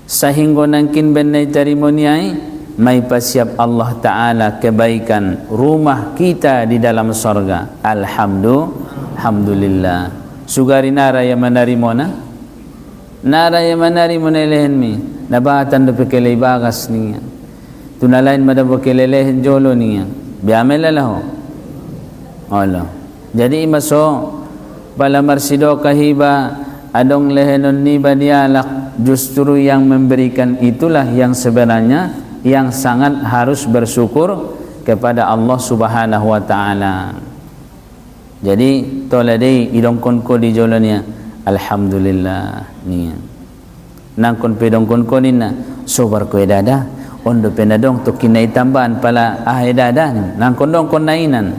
sehingga nangkin benai tarimu niai mai pasiap Allah Ta'ala kebaikan rumah kita di dalam sorga. Alhamdulillah. Sugari nara yang menarimona, nara yang menarimona lehen mi nabatan do pekele bagas niya tunalain madabo kelelehen jolo niya biamelalah Allah. Jadi imaso pala marsido kahiba adong lehenon ni badialak, justru yang memberikan itulah yang sebenarnya yang sangat harus bersyukur kepada Allah Subhanahu wa Ta'ala. Jadi toladei idongkon ko di jolonya alhamdulillah niya. Nangkon pedongkon ko nina sobar ko edada ondo penadong to kinai tambahan pala edada nangkon dong kon nainan.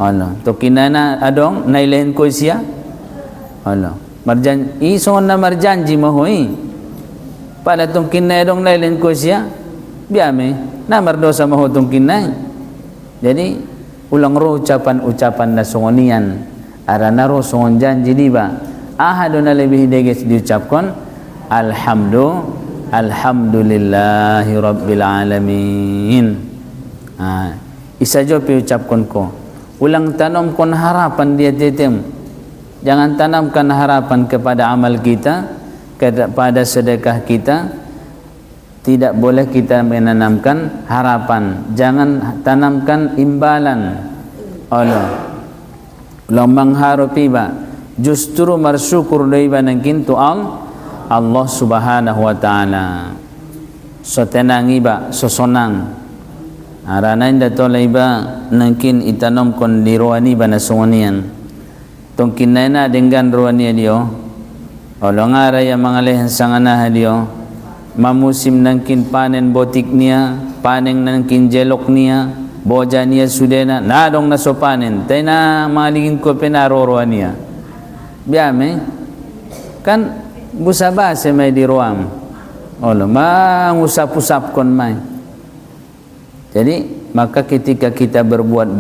Allah to kinana adong nailen ko sia. Allah marjan ison na marjanji mahoi. Pala tong kinai dong nailen ko sia. Biame namar dosa mahutong kinay. Jadi ulang ro ucapan na songonian arana ro songon janji diba ahado na lebih deges diucapkan alhamdulillahi rabbil alamin. Isa jo piucapkan ko ulang tanam kon harapan dia tetem. Jangan tanamkan harapan kepada amal kita, kepada sedekah kita. Tidak boleh kita menanamkan harapan. Jangan tanamkan imbalan. Allah ulang mengharupi ba justru bersyukur daiba nangkin tu Allah Subhanahu wa Ta'ala. So tenangi ba so sonang arana inda tolai ba nangkin itanom kon diruani ba nasongonian tong kinana dengan ruani dio olong ara yang mangalehen sangana dio mamusim nangkin panen botik niya, panen nangkin jelok niya, boja niya sudena, nadong naso panen, tay na maligin ko pinaroroan niya. Biyame, kan busaba se may diruam. Olo, mangusap-usap kon may. Jadi, maka ketika kita berbuat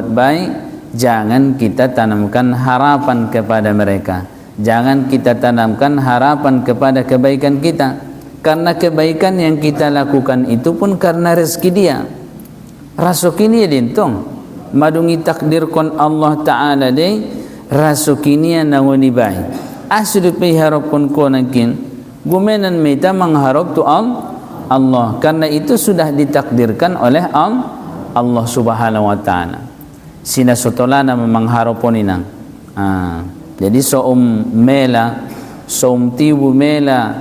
baik, jangan kita tanamkan harapan kepada mereka. Jangan kita tanamkan harapan kepada kebaikan kita, karena kebaikan yang kita lakukan itu pun karena rezeki dia. Rasukini dintong madungi takdirkon Allah Ta'ala de rasukini nangoni baik asud pe harapon ko nangkin gumenan meta mengharap tu Allah, karena itu sudah ditakdirkan oleh Allah Subhanahu wa Ta'ala. Sina sotolana mengharapon inang jadi tibu mela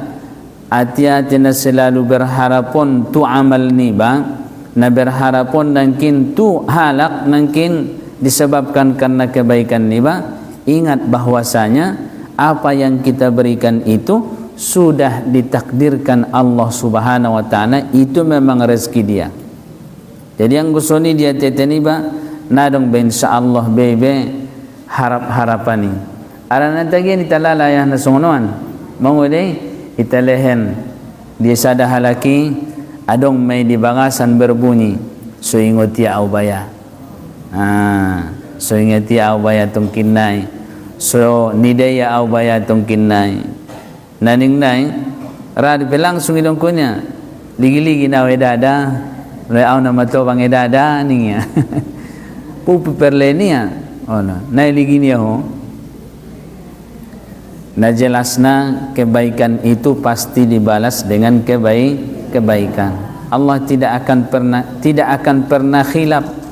hati-hati na selalu berharapon tu amal ni ba na berharapon nangkin tu halak nangkin disebabkan karena kebaikan ni ba ingat bahwasanya apa yang kita berikan itu sudah ditakdirkan Allah Subhanahu wa taala, itu memang rezeki dia. Jadi yang gusoni dia teteni ba nadong ben insyaallah bebe harap-harapan ni. Arana tagi ni talala ya nasongoan. Mangode italehen dia sada halaki adong may di bangasan berbunyi suingot ya ubaya. So ingat ya ubaya tong kinay, so nidaya ubaya tong kinay, naning nay rad pelang sungi dong kunya ligi-ligi na wedada reaw na mato bang edada niya pupu perlenia ono nay ligi niya ho na jelas na kebaikan itu pasti dibalas dengan kebaikan. Allah tidak akan pernah khilaf.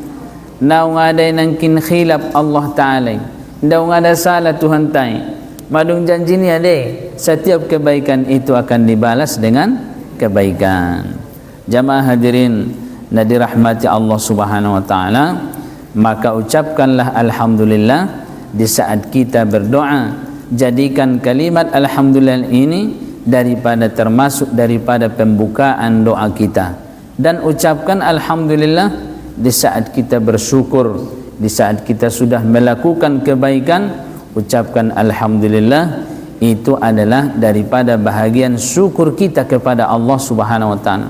Nau ngadai nangkin khilaf Allah Ta'ala, nau ngada salah Tuhan Tai, madung janji ni ade setiap kebaikan itu akan dibalas dengan kebaikan. Jamaah hadirin na dirahmati Allah Subhanahu wa taala, maka ucapkanlah alhamdulillah di saat kita berdoa. Jadikan kalimat alhamdulillah ini termasuk daripada pembukaan doa kita, dan ucapkan alhamdulillah di saat kita bersyukur, di saat kita sudah melakukan kebaikan, ucapkan alhamdulillah. Itu adalah daripada bahagian syukur kita kepada Allah Subhanahu wa taala.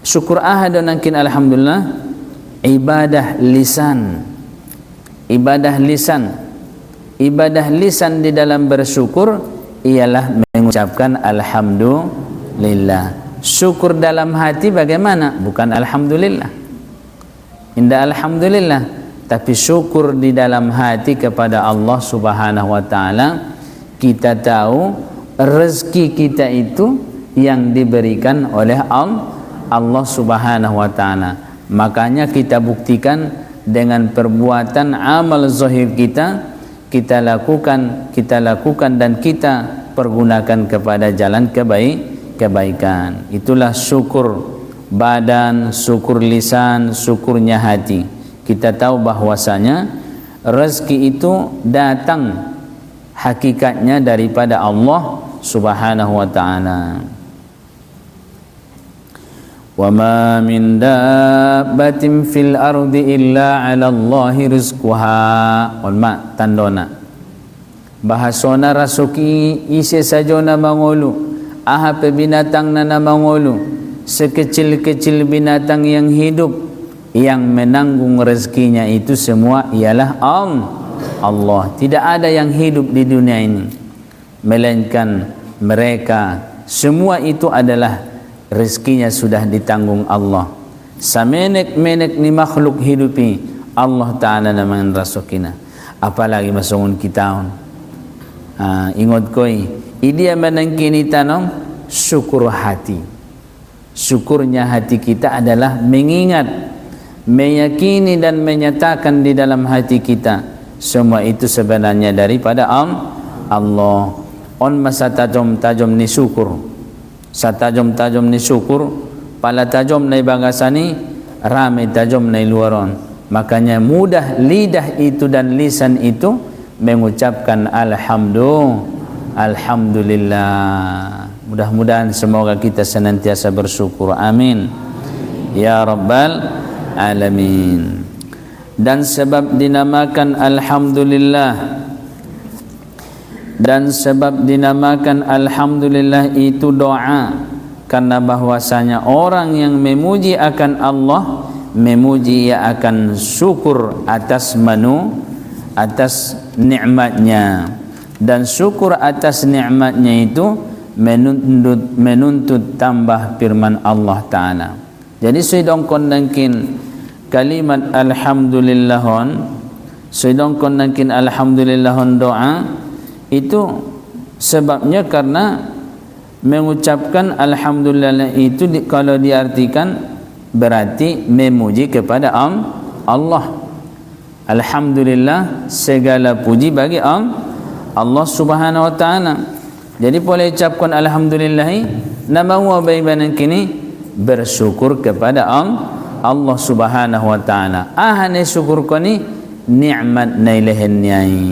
Syukur ahad nangkin alhamdulillah ibadah lisan. Ibadah lisan di dalam bersyukur ialah mengucapkan alhamdulillah. Syukur dalam hati bagaimana? Bukan alhamdulillah. Indah alhamdulillah, tapi syukur di dalam hati kepada Allah Subhanahu wa taala. Kita tahu rezeki kita itu yang diberikan oleh Allah Subhanahu wa taala. Makanya kita buktikan dengan perbuatan amal zahir kita lakukan dan kita pergunakan kepada jalan kebaikan. Itulah syukur badan, syukur lisan, syukurnya hati. Kita tahu bahwasanya rezeki itu datang hakikatnya daripada Allah Subhanahu wa taala. Wa ma min dabbatin fil ardi illa 'ala Allahi rizquha. Ulma tandona bahasona rasuki ise sajona mangulu aha pe binatang na mangulu. Sekecil-kecil binatang yang hidup, yang menanggung rezekinya itu semua ialah Allah. Tidak ada yang hidup di dunia ini melainkan mereka. Semua itu adalah rezekinya sudah ditanggung Allah. Samenek-menek ni makhluk hidupi Allah Ta'ala naman rasukina. Apalagi masungun kita. Ingat koi idia menangkini tanong syukur hati. Syukurnya hati kita adalah mengingat, meyakini dan menyatakan di dalam hati kita semua itu sebenarnya daripada Allah. On masa tajam ni syukur, satajam ni syukur, pala tajam ni bagasani, rame tajam ni luaron. Makanya mudah lidah itu dan lisan itu mengucapkan alhamdulillah. Mudah-mudahan semoga kita senantiasa bersyukur. Amin ya rabbal alamin. Dan sebab dinamakan alhamdulillah, itu doa, karena bahwasanya orang yang memuji akan Allah, memuji ia akan syukur atas nikmatnya, dan syukur atas nikmatnya itu menuntut tambah firman Allah Ta'ala. Jadi suidong kondangkin kalimat alhamdulillahon, suidong kondangkin alhamdulillahon doa itu sebabnya karena mengucapkan alhamdulillah itu kalau diartikan berarti memuji kepada Allah. Alhamdulillah, segala puji bagi Allah Subhanahu wa taala. Jadi boleh ucapkan alhamdulillah, nama wa baibanan kini bersyukur kepada Allah Subhanahu wa taala. Ahane syukur koni nikmat nailehen nyai,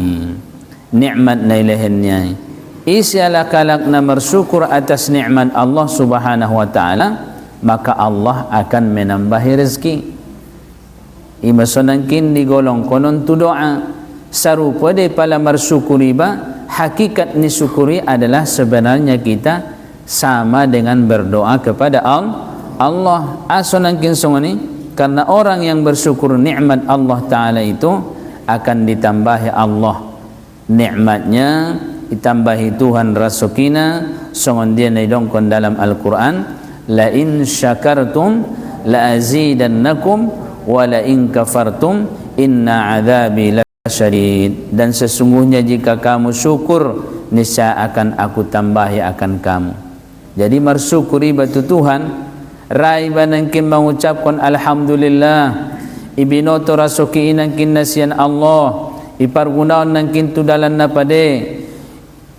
nikmat nailehen nyai. Isialah kalak na bersyukur atas nikmat Allah Subhanahu wa taala, maka Allah akan menambahi rezeki. Ima sonangkin digolong konon tu doa sarupa de pala bersyukuri ba, hakikat ni syukuri adalah sebenarnya kita sama dengan berdoa kepada Allah. Asonangkin songoni, karena orang yang bersyukur nikmat Allah taala itu akan ditambahi Allah nikmatnya, ditambahi Tuhan rasukina. Songon dia naidongkon dalam Al-Quran, la in syakartum la azidannakum wa la in kafartum inna azabi lasyadid. Dan sesungguhnya jika kamu syukur, niscaya akan aku tambahi akan kamu. Jadi bersyukuri batu Tuhan, rai banangkin mengucapkan alhamdulillah, ibinoto rasuki inangkin nasian Allah, ipargunaon nangkin tu dalan napade,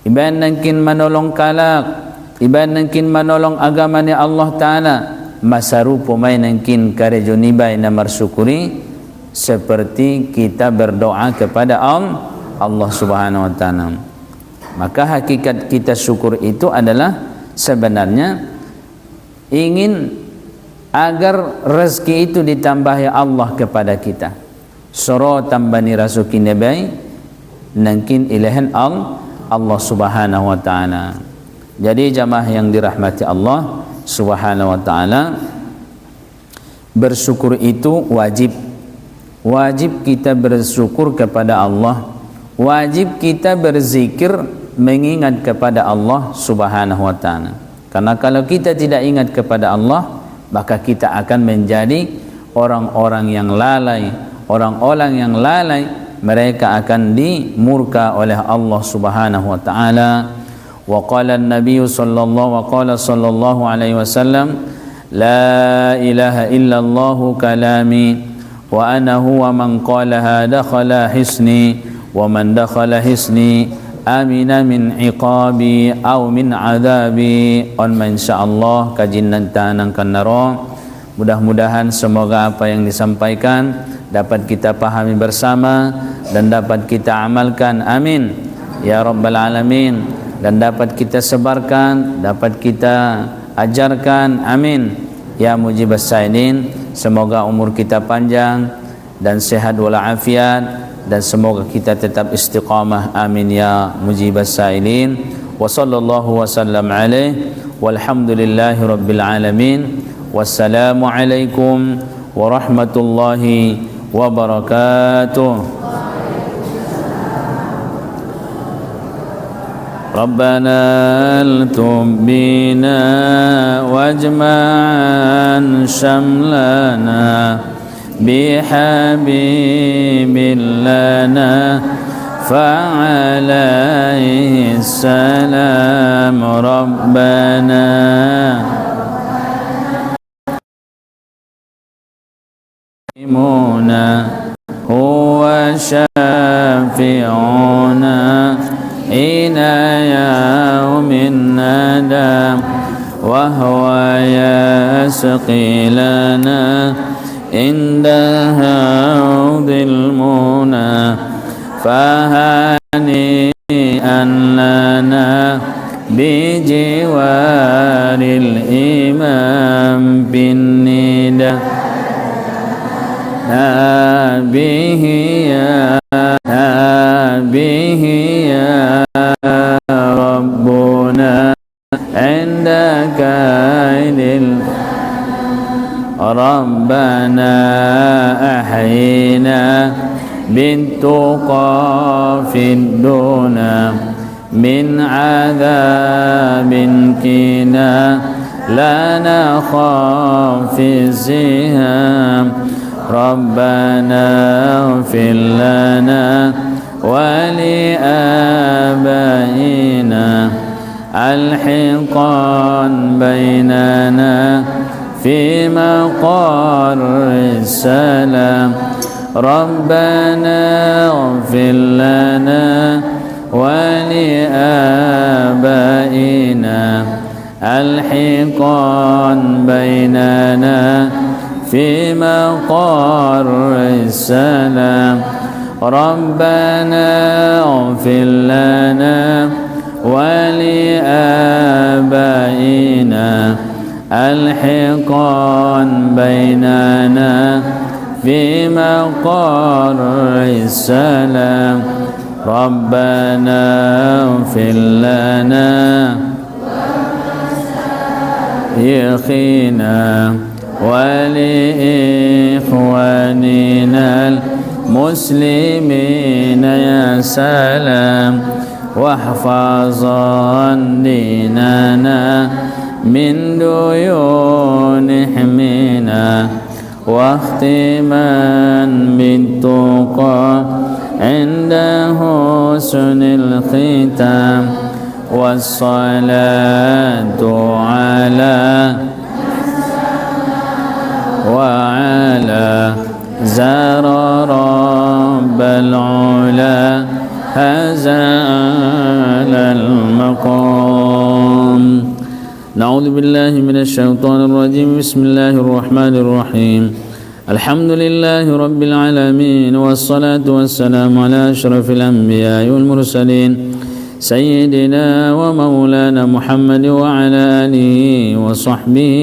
iban nangkin manolong kalak, iban nangkin manolong agama ni Allah Ta'ala, masarupo may nangkin karejo nibay na marsyukuri seperti kita berdoa kepada Allah Subhanahu wa taala. Maka hakikat kita syukur itu adalah sebenarnya ingin agar rezeki itu ditambahi Allah kepada kita. Soro tambani rasuki nabai nangkin ilahan Allah Subhanahu wa taala. Jadi jamaah yang dirahmati Allah Subhanahu wa taala, bersyukur itu wajib. Wajib kita bersyukur kepada Allah. Wajib kita berzikir mengingat kepada Allah Subhanahu wa taala. Karena kalau kita tidak ingat kepada Allah, maka kita akan menjadi orang-orang yang lalai. Orang-orang yang lalai, mereka akan dimurka oleh Allah Subhanahu wa taala. Wa qala an-nabiy sallallahu alaihi wasallam, la ilaha illallah kalami wa ana huwa man qalaha dakhala hisni wa man dakhala hisni amina min iqabi aw min adabi. On insyaallah kajian tanang kanaro. Mudah-mudahan semoga apa yang disampaikan dapat kita pahami bersama dan dapat kita amalkan, amin ya rabbal alamin, dan dapat kita sebarkan, dapat kita ajarkan, amin ya mujibas sailin. Semoga umur kita panjang dan sehat walafiat, dan semoga kita tetap istiqamah, amin ya mujibas sailin. Wa sallallahu wasallam alaihi walhamdulillahi rabbil alamin. Wassalamu alaikum warahmatullahi wabarakatuh. Rabbana altub bina wajma'an syamlana bihabibillana fa'alaihi salam. Rabbana huwa syafi'una ina yaumin nadam wa huwa yasqi lana inda haudil muna fahani'an lana bijiwaril imam bin nida nabihi ya rabbuna indaka idil rabbana ahyina bintuqa fid duna min azabin kina la nakhafi ziham. Rabbana ighfir lana wa li abaina alhiqan bainana fi maqarris salam. Rabbana ighfir lana wa li abaina alhiqan bainana في مقر السلام. ربنا اغفر لنا ولآبائنا الحقا بيننا في مقر السلام ربنا اغفر لنا يخينا ولإخواننا المسلمين يا سلام واحفظ ديننا من ديون حمينا واختما بالتقى عند حسن الختام والصلاة على وعلى زار رب العلا هذا المقام. نعوذ بالله من الشيطان الرجيم. بسم الله الرحمن الرحيم. الحمد لله رب العالمين والصلاة والسلام على أشرف الأنبياء والمرسلين سيدنا ومولانا محمد وعلى آله وصحبه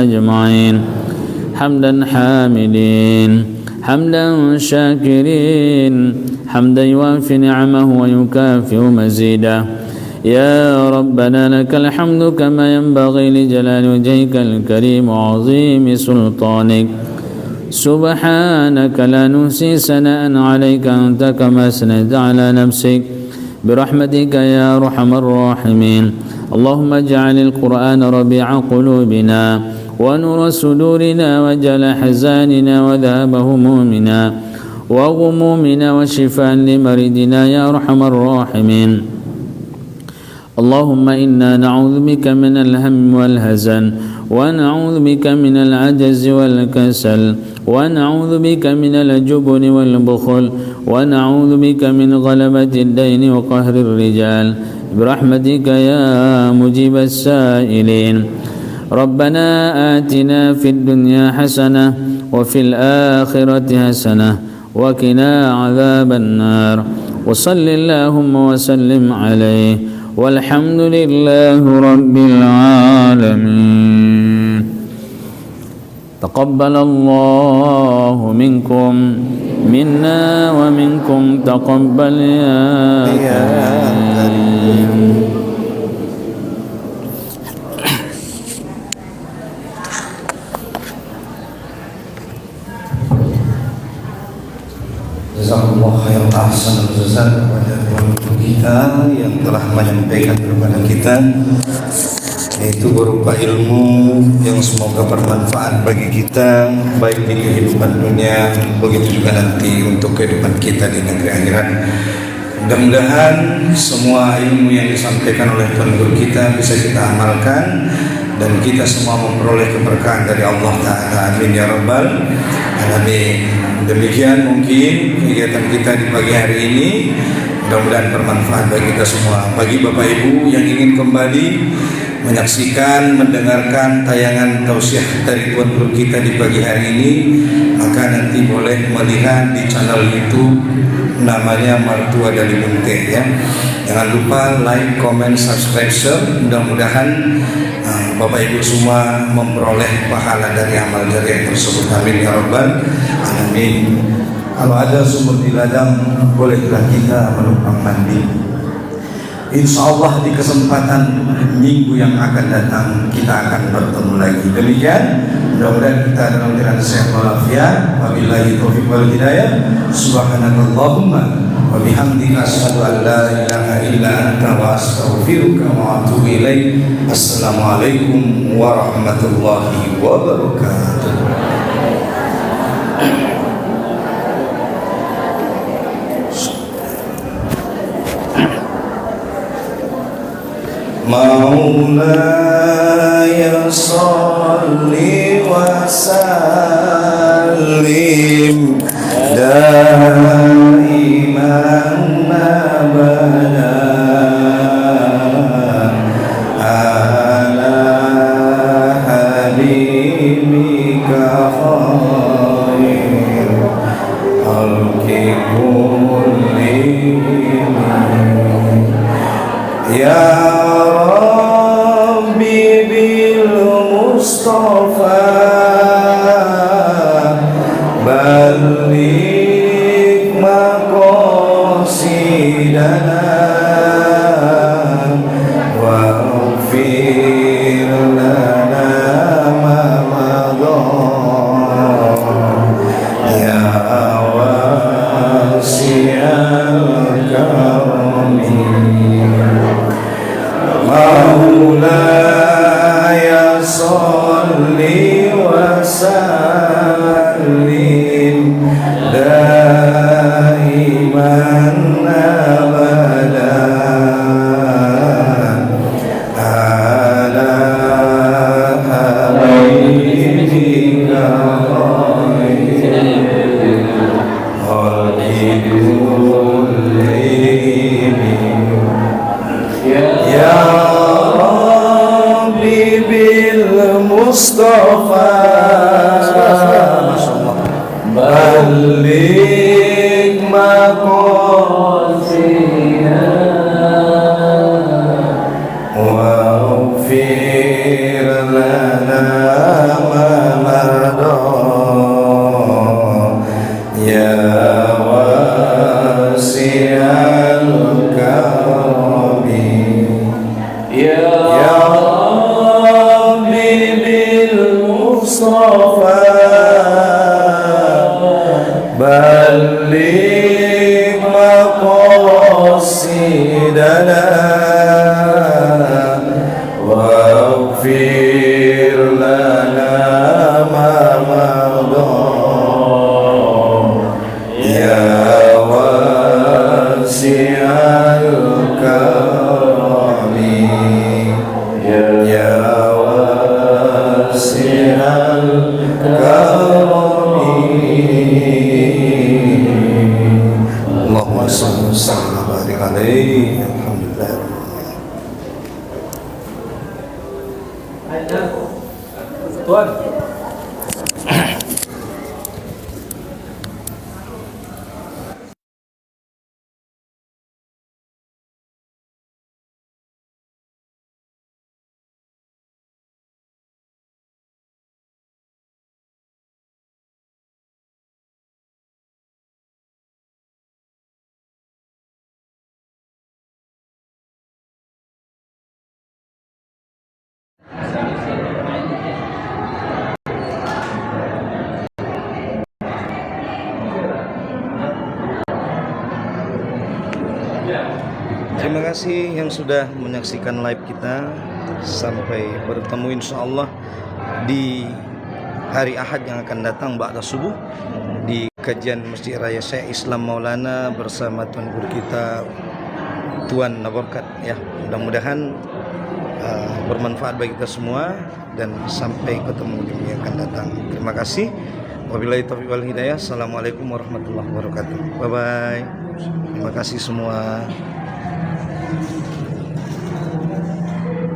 أجمعين حمدا حامدين حمدا شاكرين حمدا يوافي نعمه ويكافئ مزيدا. يا ربنا لك الحمد كما ينبغي لجلال وجهك الكريم وعظيم سلطانك سبحانك لا نحصي ثناء عليك أنت كما أثنيت على نفسك برحمتك يا أرحم الراحمين. اللهم اجعل القرآن ربيع قلوبنا ونور صدورنا وجل حزاننا وذهب همومنا وغمومنا وشفاء لمريدنا يا أرحم الراحمين. اللهم إنا نعوذ بك من الهم والهزن ونعوذ بك من العجز والكسل ونعوذ بك من الجبن والبخل ونعوذ بك من غلبة الدين وقهر الرجال برحمتك يا مجيب السائلين. ربنا آتنا في الدنيا حسنة وفي الآخرة حسنة وقنا عذاب النار وصل اللهم وسلم عليه والحمد لله رب العالمين. تقبل الله منكم منا ومنكم تقبل يا كريم. Jazakumullah khairan ahsanal jazaa kepada tuan guru kita yang telah menyampaikan kepada kita, yaitu berupa ilmu yang semoga bermanfaat bagi kita baik di kehidupan dunia, begitu juga nanti untuk kehidupan kita di negeri akhirat. Mudah-mudahan semua ilmu yang disampaikan oleh tuan guru kita bisa kita amalkan dan kita semua memperoleh keberkahan dari Allah Ta'ala. Amin ya rabbal alamin. Demikian mungkin kegiatan kita di pagi hari ini, mudah-mudahan bermanfaat bagi kita semua. Bagi Bapak Ibu yang ingin kembali menyaksikan, mendengarkan tayangan tausiah dari tuan guru kita di pagi hari ini, maka nanti boleh melihat di channel YouTube namanya Martua Dali Munte ya. Jangan lupa like, comment, subscribe, share. Mudah-mudahan Bapak Ibu semua memperoleh pahala dari amal jariah tersebut. Amin ya rabbal alamin. Kalau ada sumur di ladang, bolehlah kita menumpang mandi. Insya Allah di kesempatan minggu yang akan datang kita akan bertemu lagi. Demikian, mudah-mudahan kita dalam keadaan sehat walafiat. Wabillahi taufiq wal hidayah. Subhanakallahumma wa bihamdika asyhadu an la ilaha illa anta wa astaghfiruka wa atubu ilaik. Assalamualaikum warahmatullahi wabarakatuh. Maulaya salli wa sallim daiman abada ala habibika khair khalqikum maqasidana waghfir lana ma madha ya wasi'al karami Maulaya salli wa sallim daiman abadan ala habibika khairul ya Rabbi bil Mustafa balik maqasidana waghfir lana ma marda ya wasi'al karami ya Rabbi bil Mustafa balik maqasidana waghfir lana ma madha ya wasi'al karami ya wasi'al karami Allahumma salli wa sallim wa barik alaihi alhamdulillah. Tuan. Terima kasih yang sudah menyaksikan live kita. Sampai bertemu insyaallah di hari Ahad yang akan datang ba'da subuh di kajian Masjid Raya Syekh Islam Maulana bersama Tuan Guru kita Tuan Nabarkat ya. Mudah-mudahan bermanfaat bagi kita semua dan sampai ketemu di minggu yang akan datang. Terima kasih. Wabillahi taufiq wal hidayah. Assalamualaikum warahmatullahi wabarakatuh. Bye bye. Terima kasih semua.